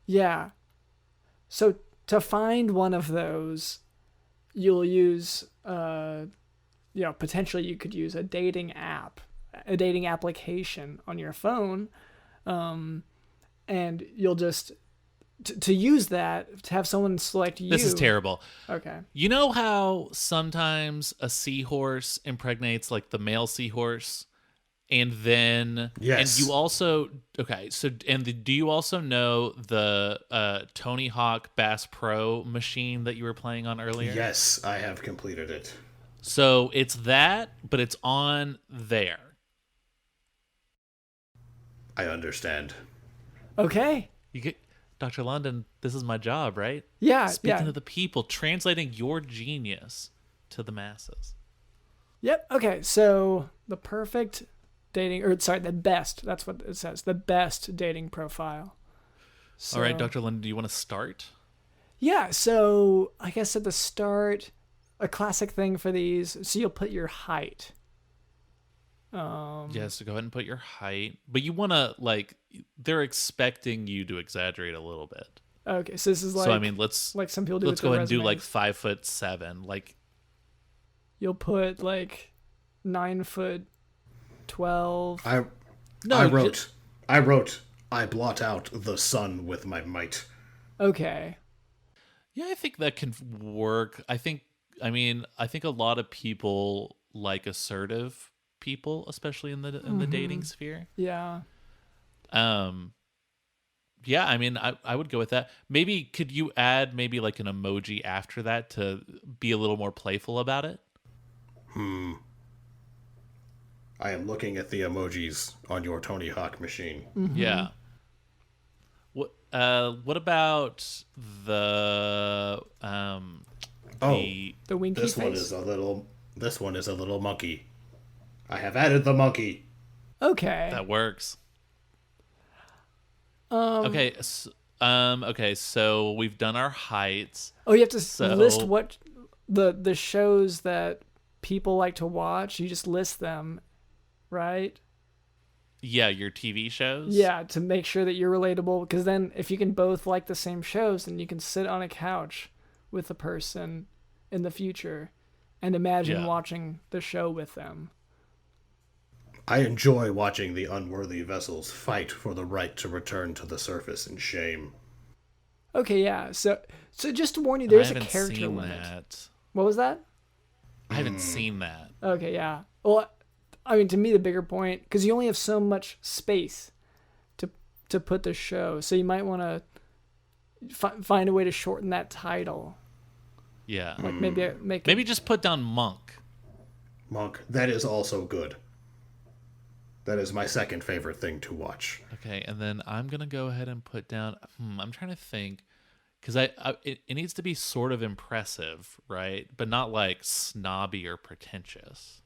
Yeah. So to find one of those, you'll use potentially you could use a dating application on your phone, and you'll just to use that to have someone select you. This is terrible. Okay. You know how sometimes a seahorse impregnates like the male seahorse? And then, yes. And you also, okay, so, do you also know the Tony Hawk Bass Pro machine that you were playing on earlier? Yes, I have completed it. So it's that, but it's on there. I understand. Okay. You get, Dr. London, this is my job, right? Yeah. Speaking to the people, translating your genius to the masses. Yep. Okay. So the perfect the best. That's what it says. The best dating profile. So, all right, Dr. London, do you want to start? Yeah. So I guess at the start, a classic thing for these. So you'll put your height. Yeah, so go ahead and put your height. But you want to, like, they're expecting you to exaggerate a little bit. Okay, so this is like... So, I mean, let's... Like some people do let's with go ahead their and do, like, resumes. 5'7". Like... You'll put, like, 9'12". I wrote, I blot out the sun with my might. Okay. Yeah, I think that can work. I think a lot of people like assertive people, especially in the dating sphere. Yeah. Yeah, I mean, I would go with that. Maybe could you add maybe like an emoji after that to be a little more playful about it? I am looking at the emojis on your Tony Hawk machine. Mm-hmm. Yeah. What about the the winky this face? This one is a little monkey. I have added the monkey. Okay. That works. Okay, so we've done our heights. Oh, you have to list what the shows that people like to watch. You just list them, right? Yeah, your TV shows. Yeah, to make sure that you're relatable. Because then if you can both like the same shows, then you can sit on a couch with the person in the future and imagine watching the show with them. I enjoy watching the unworthy vessels fight for the right to return to the surface in shame. Okay, yeah. So just to warn you, there's a character seen limit. That. What was that? I haven't seen that. Okay, yeah. Well, I mean, to me, the bigger point, because you only have so much space to put the show, so you might want to find a way to shorten that title. Yeah. Like maybe just put down Monk. Monk, that is also good. That is my second favorite thing to watch. Okay, and then I'm gonna go ahead and put down. I'm trying to think, because it needs to be sort of impressive, right? But not like snobby or pretentious.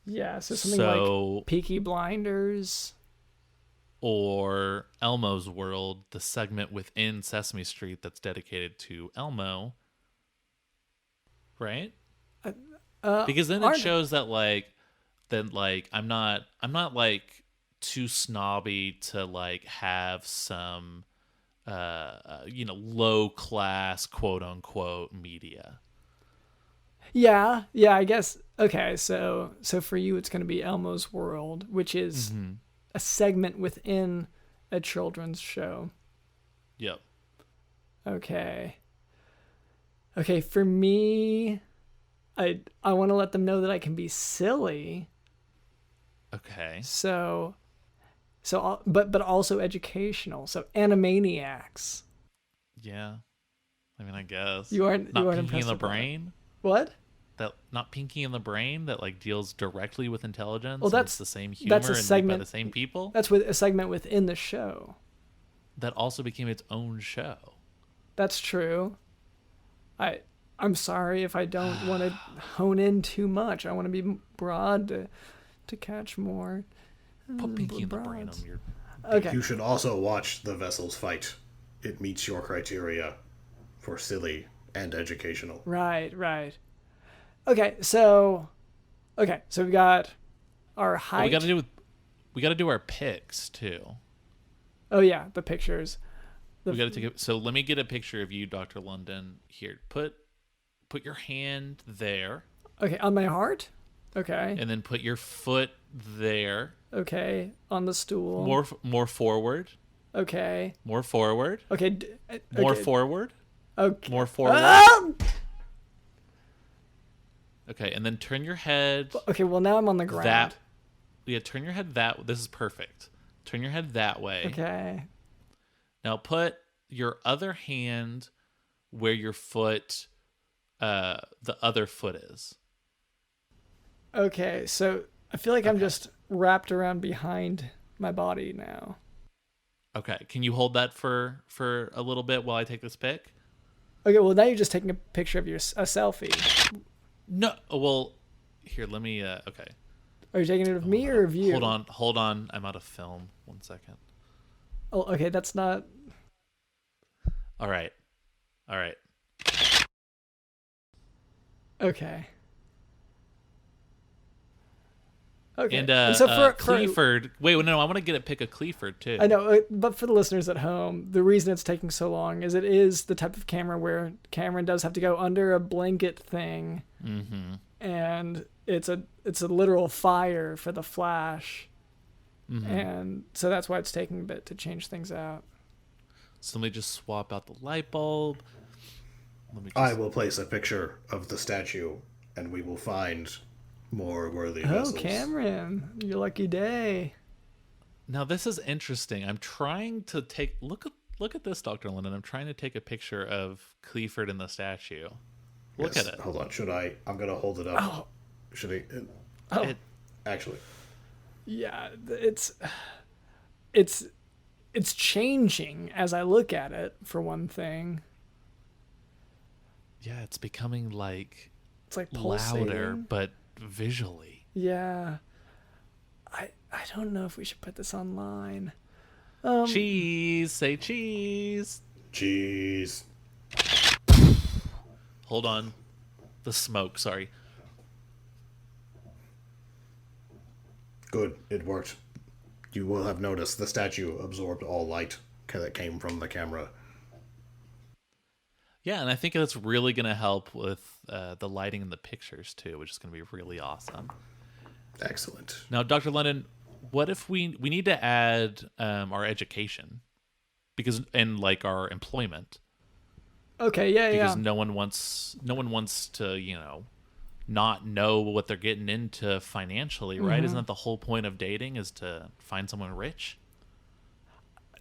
Yeah, so something like Peaky Blinders. Or Elmo's World, the segment within Sesame Street that's dedicated to Elmo. Right? Because then it shows that I'm not like too snobby to like have some low class quote unquote media. Yeah, I guess. Okay, so for you, it's going to be Elmo's World, which is a segment within a children's show. Yep. Okay. Okay, for me, I want to let them know that I can be silly. Okay. But also educational. So Animaniacs. Yeah. I mean, I guess. You aren't Not Pinky impressed in the with that? Brain? What? That not Pinky in the Brain that like deals directly with intelligence. Well, and that's it's the same humor a and segment made by the same people. That's with a segment within the show. That also became its own show. That's true. I'm sorry if I don't want to hone in too much. I want to be broad to catch more. Put Pinky in the Brain broads. on your. Okay. You should also watch The Vessels Fight. It meets your criteria for silly and educational. Right. Okay, so we got our height. Well, we got to do our picks too. Oh yeah, the pictures. We got to take it. So let me get a picture of you, Dr. London. Here, put your hand there. Okay, on my heart. Okay. And then put your foot there. Okay, on the stool. More forward. Okay. More forward. Okay. More forward. Okay. More forward. Ah! Okay, and then turn your head. Okay, well now I'm on the ground. Turn your head that. This is perfect. Turn your head that way. Okay. Now put your other hand where your foot, the other foot is. Okay, so I feel like I'm just wrapped around behind my body now. Okay, can you hold that for a little bit while I take this pic? Okay, well now you're just taking a picture of a selfie. No, well, here, let me. Okay. Are you taking it of me or of you? Hold on. I'm out of film. 1 second. Oh, okay, that's not. All right. Okay. Okay. And so for Clifford. Wait, no, I want to get a pic of Clifford too. I know, but for the listeners at home, the reason it's taking so long is it is the type of camera where Cameron does have to go under a blanket thing, and it's a literal fire for the flash, and so that's why it's taking a bit to change things out. So let me just swap out the light bulb. I will place a picture of the statue, and we will find more worthy vessels. Oh, Cameron, your lucky day. Now this is interesting. I'm trying to take look at this, Dr. London. I'm trying to take a picture of Clifford in the statue. Look at it. Hold on. Should I? I'm gonna hold it up. Oh. Should I? Actually. Yeah, it's changing as I look at it, for one thing. Yeah, it's becoming like It's like louder, pulsating. but visually. Yeah. I don't know if we should put this online. Cheese, say cheese. Cheese. Hold on. The smoke, sorry. Good, it worked. You will have noticed the statue absorbed all light that came from the camera. Yeah, and I think that's really going to help with the lighting in the pictures too, which is going to be really awesome. Excellent. Now, Dr. London, what if we need to add our education and like our employment? Okay, yeah. Because no one wants to, not know what they're getting into financially, right? Isn't that the whole point of dating, is to find someone rich?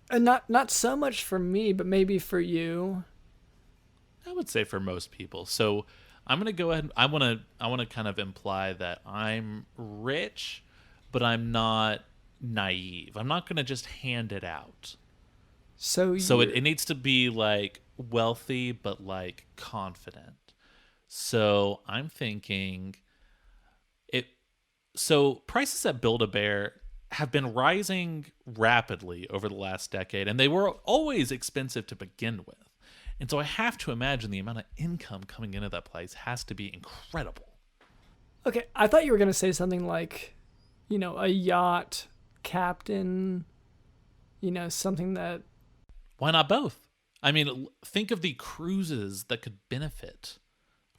And not so much for me, but maybe for you. I would say for most people. So I'm gonna go ahead. I want to kind of imply that I'm rich, but I'm not naive. I'm not gonna just hand it out. So it needs to be like wealthy, but like confident. So I'm thinking So prices at Build-A-Bear have been rising rapidly over the last decade, and they were always expensive to begin with. And so I have to imagine the amount of income coming into that place has to be incredible. Okay, I thought you were going to say something like, a yacht captain, something that... Why not both? I mean, think of the cruises that could benefit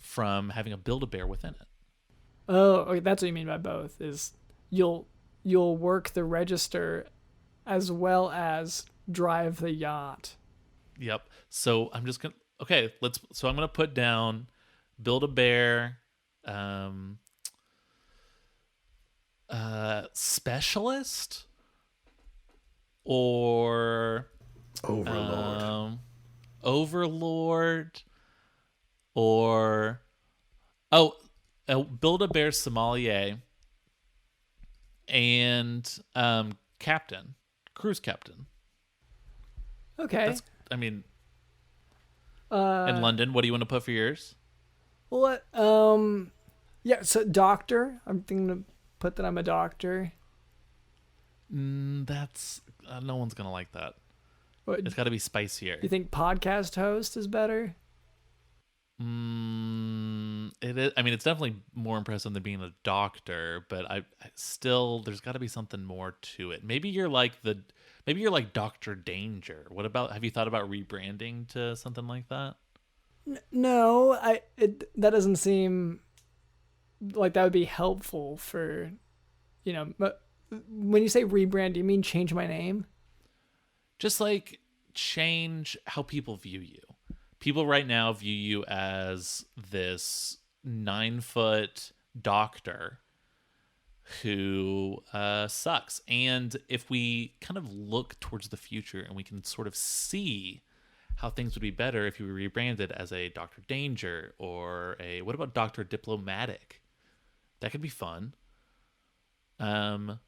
from having a Build-A-Bear within it. Oh, okay, that's what you mean by both. Is you'll work the register as well as drive the yacht. Yep. So I'm just gonna So I'm gonna put down Build-A-Bear, specialist, or Overlord, or Build-A-Bear sommelier, and captain, cruise captain. Okay. In London, what do you want to put for yours? Well, yeah. So doctor. I'm thinking to put that I'm a doctor. That's no one's gonna like that. What, It's got to be spicier. you think podcast host is better? It is. I mean, it's definitely more impressive than being a doctor, but I still there's got to be something more to it. Maybe you're like Dr. Danger. What about? Have you thought about rebranding to something like that? No, that doesn't seem like that would be helpful for, But when you say rebrand, do you mean change my name? Just like change how people view you. People right now view you as this 9-foot doctor who sucks. And if we kind of look towards the future and we can sort of see how things would be better if you were rebranded as a Dr. Danger or what about Dr. Diplomatic? That could be fun. Dr.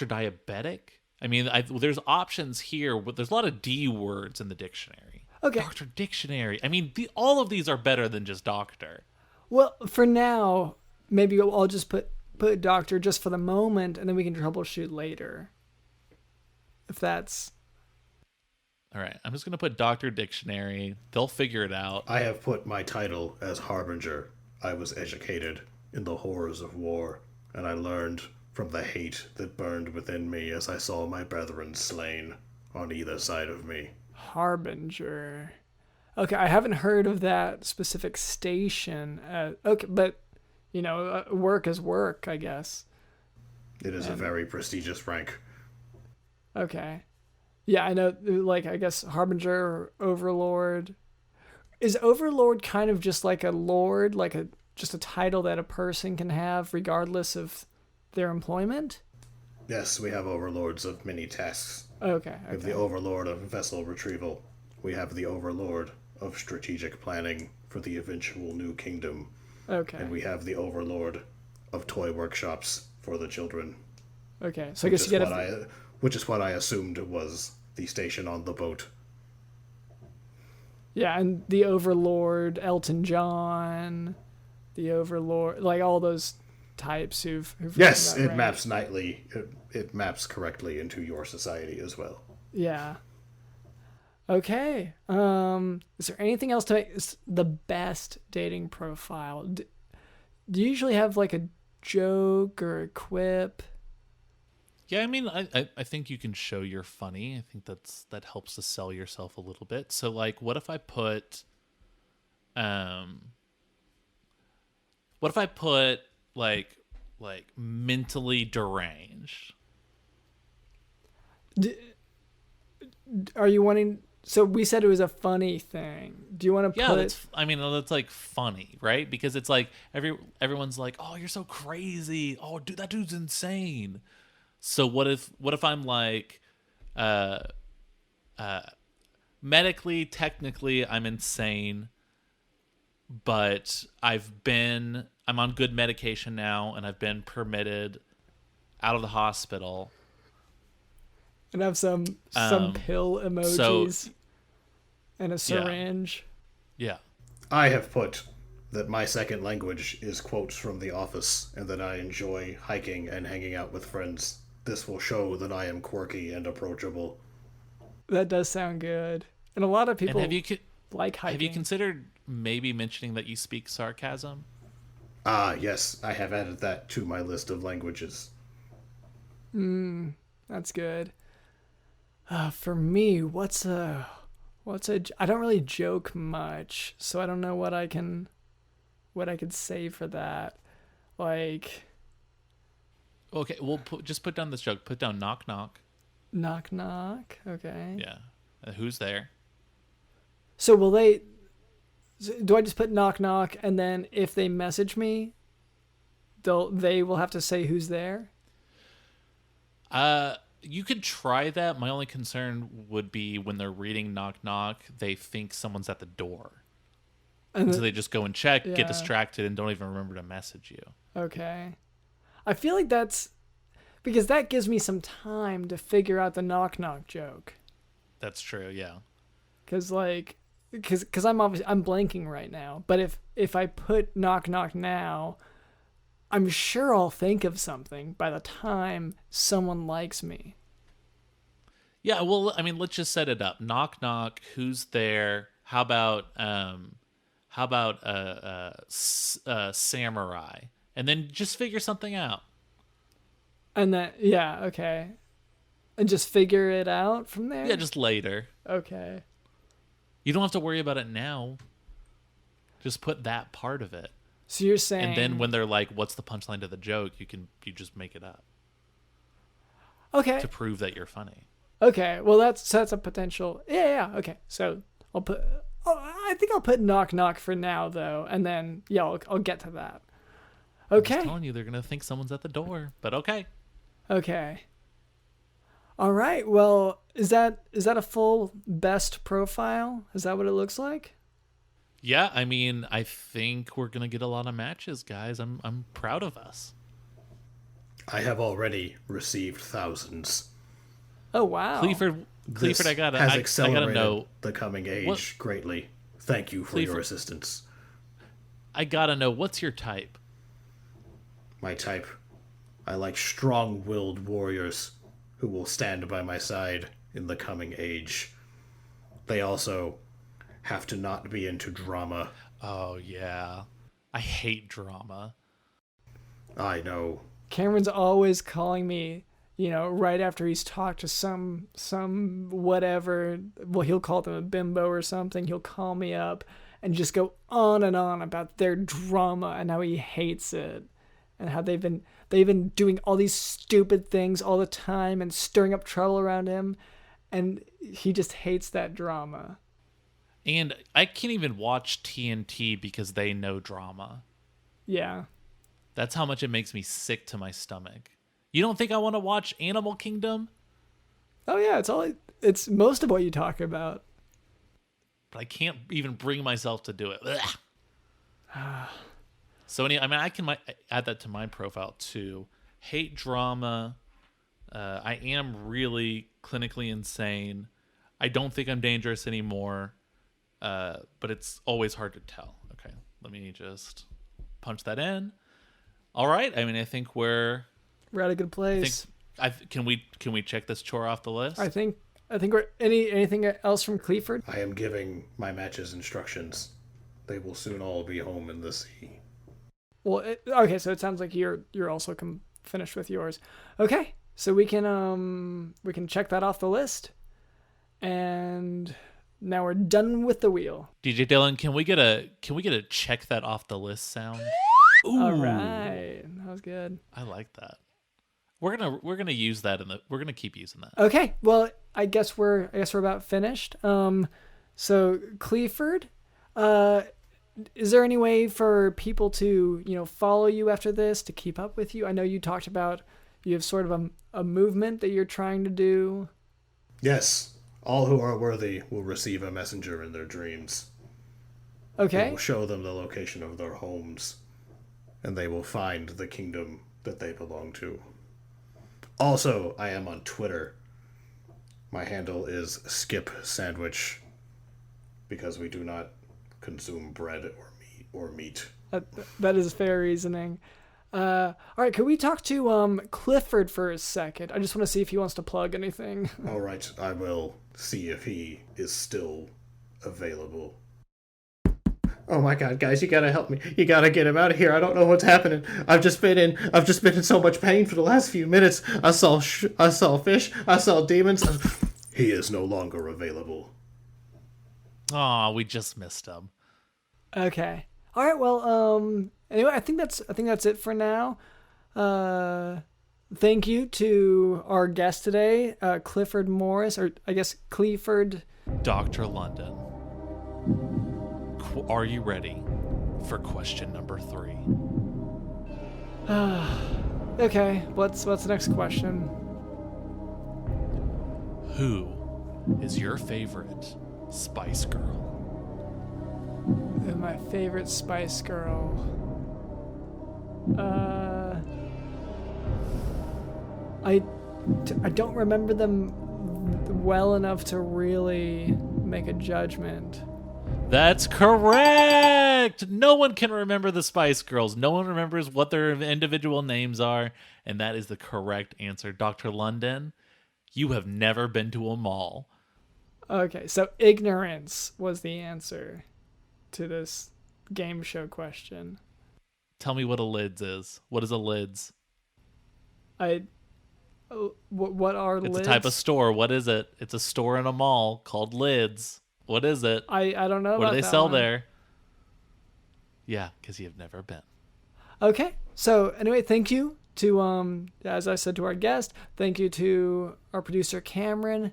Diabetic. I mean, there's options here, but there's a lot of D words in the dictionary. Okay. Dr. Dictionary. I mean, all of these are better than just doctor. Well, for now, maybe I'll just put doctor just for the moment, and then we can troubleshoot later. If that's... All right, I'm just going to put Dr. Dictionary. They'll figure it out. I have put my title as Harbinger. I was educated in the horrors of war, and I learned from the hate that burned within me as I saw my brethren slain on either side of me. Harbinger. Okay, I haven't heard of that specific station. Okay, but, work is work, I guess. It is a very prestigious rank. Okay. Yeah, I know, I guess Harbinger or Overlord. Is Overlord kind of just like a lord, just a title that a person can have regardless of their employment? Yes, we have overlords of many tasks. Okay. We have the overlord of vessel retrieval. We have the overlord of strategic planning for the eventual new kingdom. Okay. And we have the overlord of toy workshops for the children. Okay, so I guess you get which is what I assumed was the station on the boat. Yeah, and the Overlord, Elton John, the Overlord, all those types who've yes, it maps nightly. It maps correctly into your society as well. Yeah. Okay. Is there anything else to make the best dating profile? Do you usually have a joke or a quip? Yeah, I mean, I think you can show you're funny. I think that helps to sell yourself a little bit. So what if I put mentally deranged? Are you wanting? So we said it was a funny thing. Do you want to put? Yeah, that's funny, right? Because it's everyone's like, oh, you're so crazy. Oh, dude, that dude's insane. So what if I'm medically, technically, I'm insane, but I'm on good medication now, and I've been permitted out of the hospital. And have some pill emojis and a syringe. Yeah. I have put that my second language is quotes from The Office, and that I enjoy hiking and hanging out with friends. This will show that I am quirky and approachable. That does sound good. And a lot of people like hiking. Have you considered maybe mentioning that you speak sarcasm? Yes, I have added that to my list of languages. That's good. For me, I don't really joke much, so I don't know what I can what I could say for that. Like, Okay, well, just put down this joke. Put down knock knock. knock knock. Okay. Yeah. Who's there? So will they? Do I just put knock knock, and then if they message me, they will have to say who's there? You could try that. My only concern would be when they're reading knock knock, they think someone's at the door. And so they just go and check, get distracted, and don't even remember to message you. Okay. I feel like that's because that gives me some time to figure out the knock knock joke. That's true, yeah. Because I'm blanking right now. But if I put knock knock now, I'm sure I'll think of something by the time someone likes me. Yeah, well, I mean, let's just set it up. Knock knock, who's there? How about samurai? And then just figure something out. And then okay. And just figure it out from there? Yeah, just later. Okay. You don't have to worry about it now. Just put that part of it. So you're saying, and then when they're like, "What's the punchline to the joke?" You just make it up. Okay. To prove that you're funny. Okay. Well, that's a potential. Yeah. Okay. So I think I'll put knock knock for now though, and then I'll get to that. Okay. I'm just telling you, they're gonna think someone's at the door, but okay. Okay. All right. Well, is that a full best profile? Is that what it looks like? Yeah, I mean, I think we're gonna get a lot of matches, guys. I'm proud of us. I have already received thousands. Oh wow, Clifford, I gotta know the coming age greatly. Thank you for your assistance. I gotta know, what's your type? My type, I like strong-willed warriors who will stand by my side in the coming age. They also have to not be into drama. Oh yeah, I hate drama. I know. Cameron's always calling me, right after he's talked to some whatever. Well, he'll call them a bimbo or something. He'll call me up and just go on and on about their drama and how he hates it and how they've been doing all these stupid things all the time and stirring up trouble around him, and he just hates that drama. And I can't even watch TNT because they know drama. Yeah. That's how much it makes me sick to my stomach. You don't think I want to watch Animal Kingdom? Oh yeah, it's most of what you talk about. But I can't even bring myself to do it. So I can add that to my profile too. Hate drama. I am really clinically insane. I don't think I'm dangerous anymore. But it's always hard to tell. Okay, let me just punch that in. All right. I mean, I think we're at a good place. Can we check this chore off the list? I think we're anything else from Clifford? I am giving my matches instructions. They will soon all be home in the sea. Well, okay. So it sounds like you're also finished with yours. Okay, so we can check that off the list, and now we're done with the wheel. DJ Dylan, can we get a check that off the list sound? Ooh. All right, that was good. I like that. We're gonna use that we're gonna keep using that. Okay, well, I guess we're about finished. So Clifford, is there any way for people to follow you after this, to keep up with you? I know you talked about you have sort of a movement that you're trying to do. Yes. All who are worthy will receive a messenger in their dreams. Okay. It will show them the location of their homes, and they will find the kingdom that they belong to. Also, I am on Twitter. My handle is Skip Sandwich, because we do not consume bread or meat. That is fair reasoning. All right, could we talk to Clifford for a second? I just want to see if he wants to plug anything. All right, I will see if he is still available. Oh my god, guys, you gotta help me. You gotta get him out of here. I don't know what's happening. I've just been in so much pain for the last few minutes. I saw fish. I saw demons. He is no longer available. Aw, we just missed him. Okay. All right, well, anyway, I think that's it for now. Thank you to our guest today, Clifford Morris, or I guess Clifford. Dr. London, are you ready for question number 3? Okay, what's the next question? Who is your favorite Spice Girl? My favorite Spice Girl. I don't remember them well enough to really make a judgment. That's correct! No one can remember the Spice Girls. No one remembers what their individual names are, and that is the correct answer. Dr. London, you have never been to a mall. Okay, so ignorance was the answer to this game show question. Tell me what a lids is. What is a lids? What are lids? It's a type of store. What is it? It's a store in a mall called Lids. What is it? I don't know. What about do they that sell one. there? Yeah, because you've never been. Okay, so anyway, thank you to as I said, to our guest. Thank you to our producer Cameron.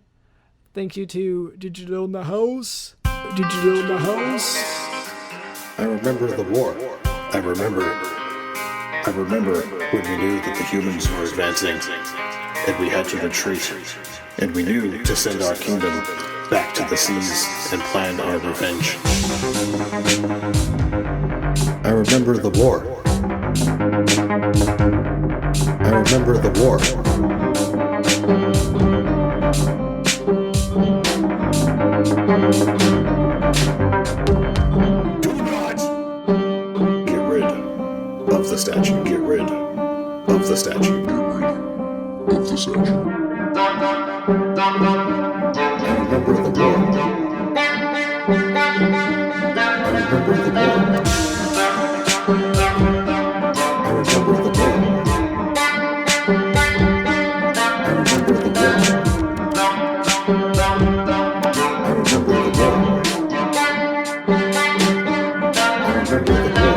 Thank you to Digital in the House. Digital in the House. I remember the war. I remember when we knew that the humans were advancing, and we had to retreat, and we knew to send our kingdom back to the seas and plan our revenge. I remember the war. I remember the war. Get rid of the statue. Get rid of the statue. Get rid of the statue. I remember the war. I remember the war. I remember the war. I remember the war. I remember the war. I remember the war.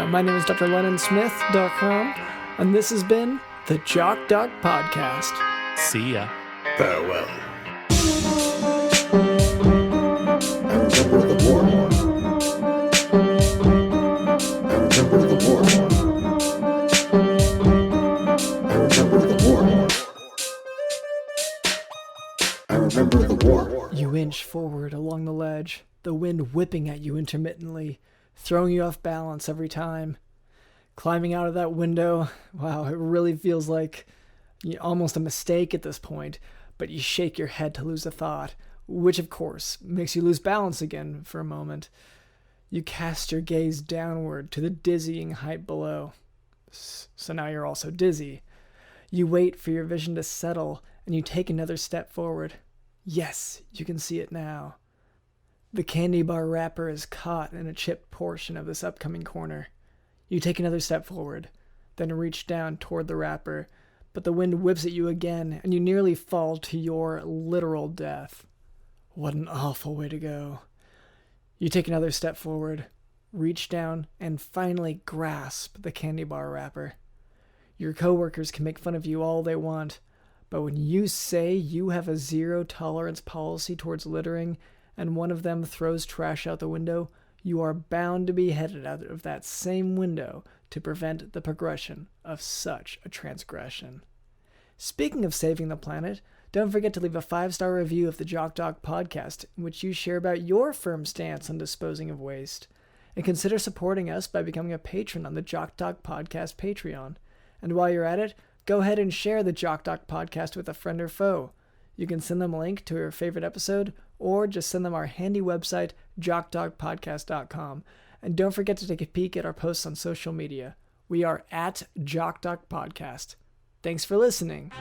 My name is Dr. LennonSmith.com, and this has been the Jock Doc Podcast. See ya. Farewell. I remember the war. I remember the war. I remember the war. I remember the war. You inch forward along the ledge, the wind whipping at you intermittently, throwing you off balance every time. Climbing out of that window, wow, it really feels like almost a mistake at this point, but you shake your head to lose a thought, which of course makes you lose balance again for a moment. You cast your gaze downward to the dizzying height below. So now you're also dizzy. You wait for your vision to settle, and you take another step forward. Yes, you can see it now. The candy bar wrapper is caught in a chipped portion of this upcoming corner. You take another step forward, then reach down toward the wrapper, but the wind whips at you again, and you nearly fall to your literal death. What an awful way to go. You take another step forward, reach down, and finally grasp the candy bar wrapper. Your coworkers can make fun of you all they want, but when you say you have a zero-tolerance policy towards littering, and one of them throws trash out the window, you are bound to be headed out of that same window to prevent the progression of such a transgression. Speaking of saving the planet, don't forget to leave a 5-star review of the Jock Doc podcast in which you share about your firm stance on disposing of waste. And consider supporting us by becoming a patron on the Jock Doc podcast Patreon. And while you're at it, go ahead and share the Jock Doc podcast with a friend or foe. You can send them a link to your favorite episode, or just send them our handy website, jockdogpodcast.com. And don't forget to take a peek at our posts on social media. We are at Jock Doc Podcast. Thanks for listening.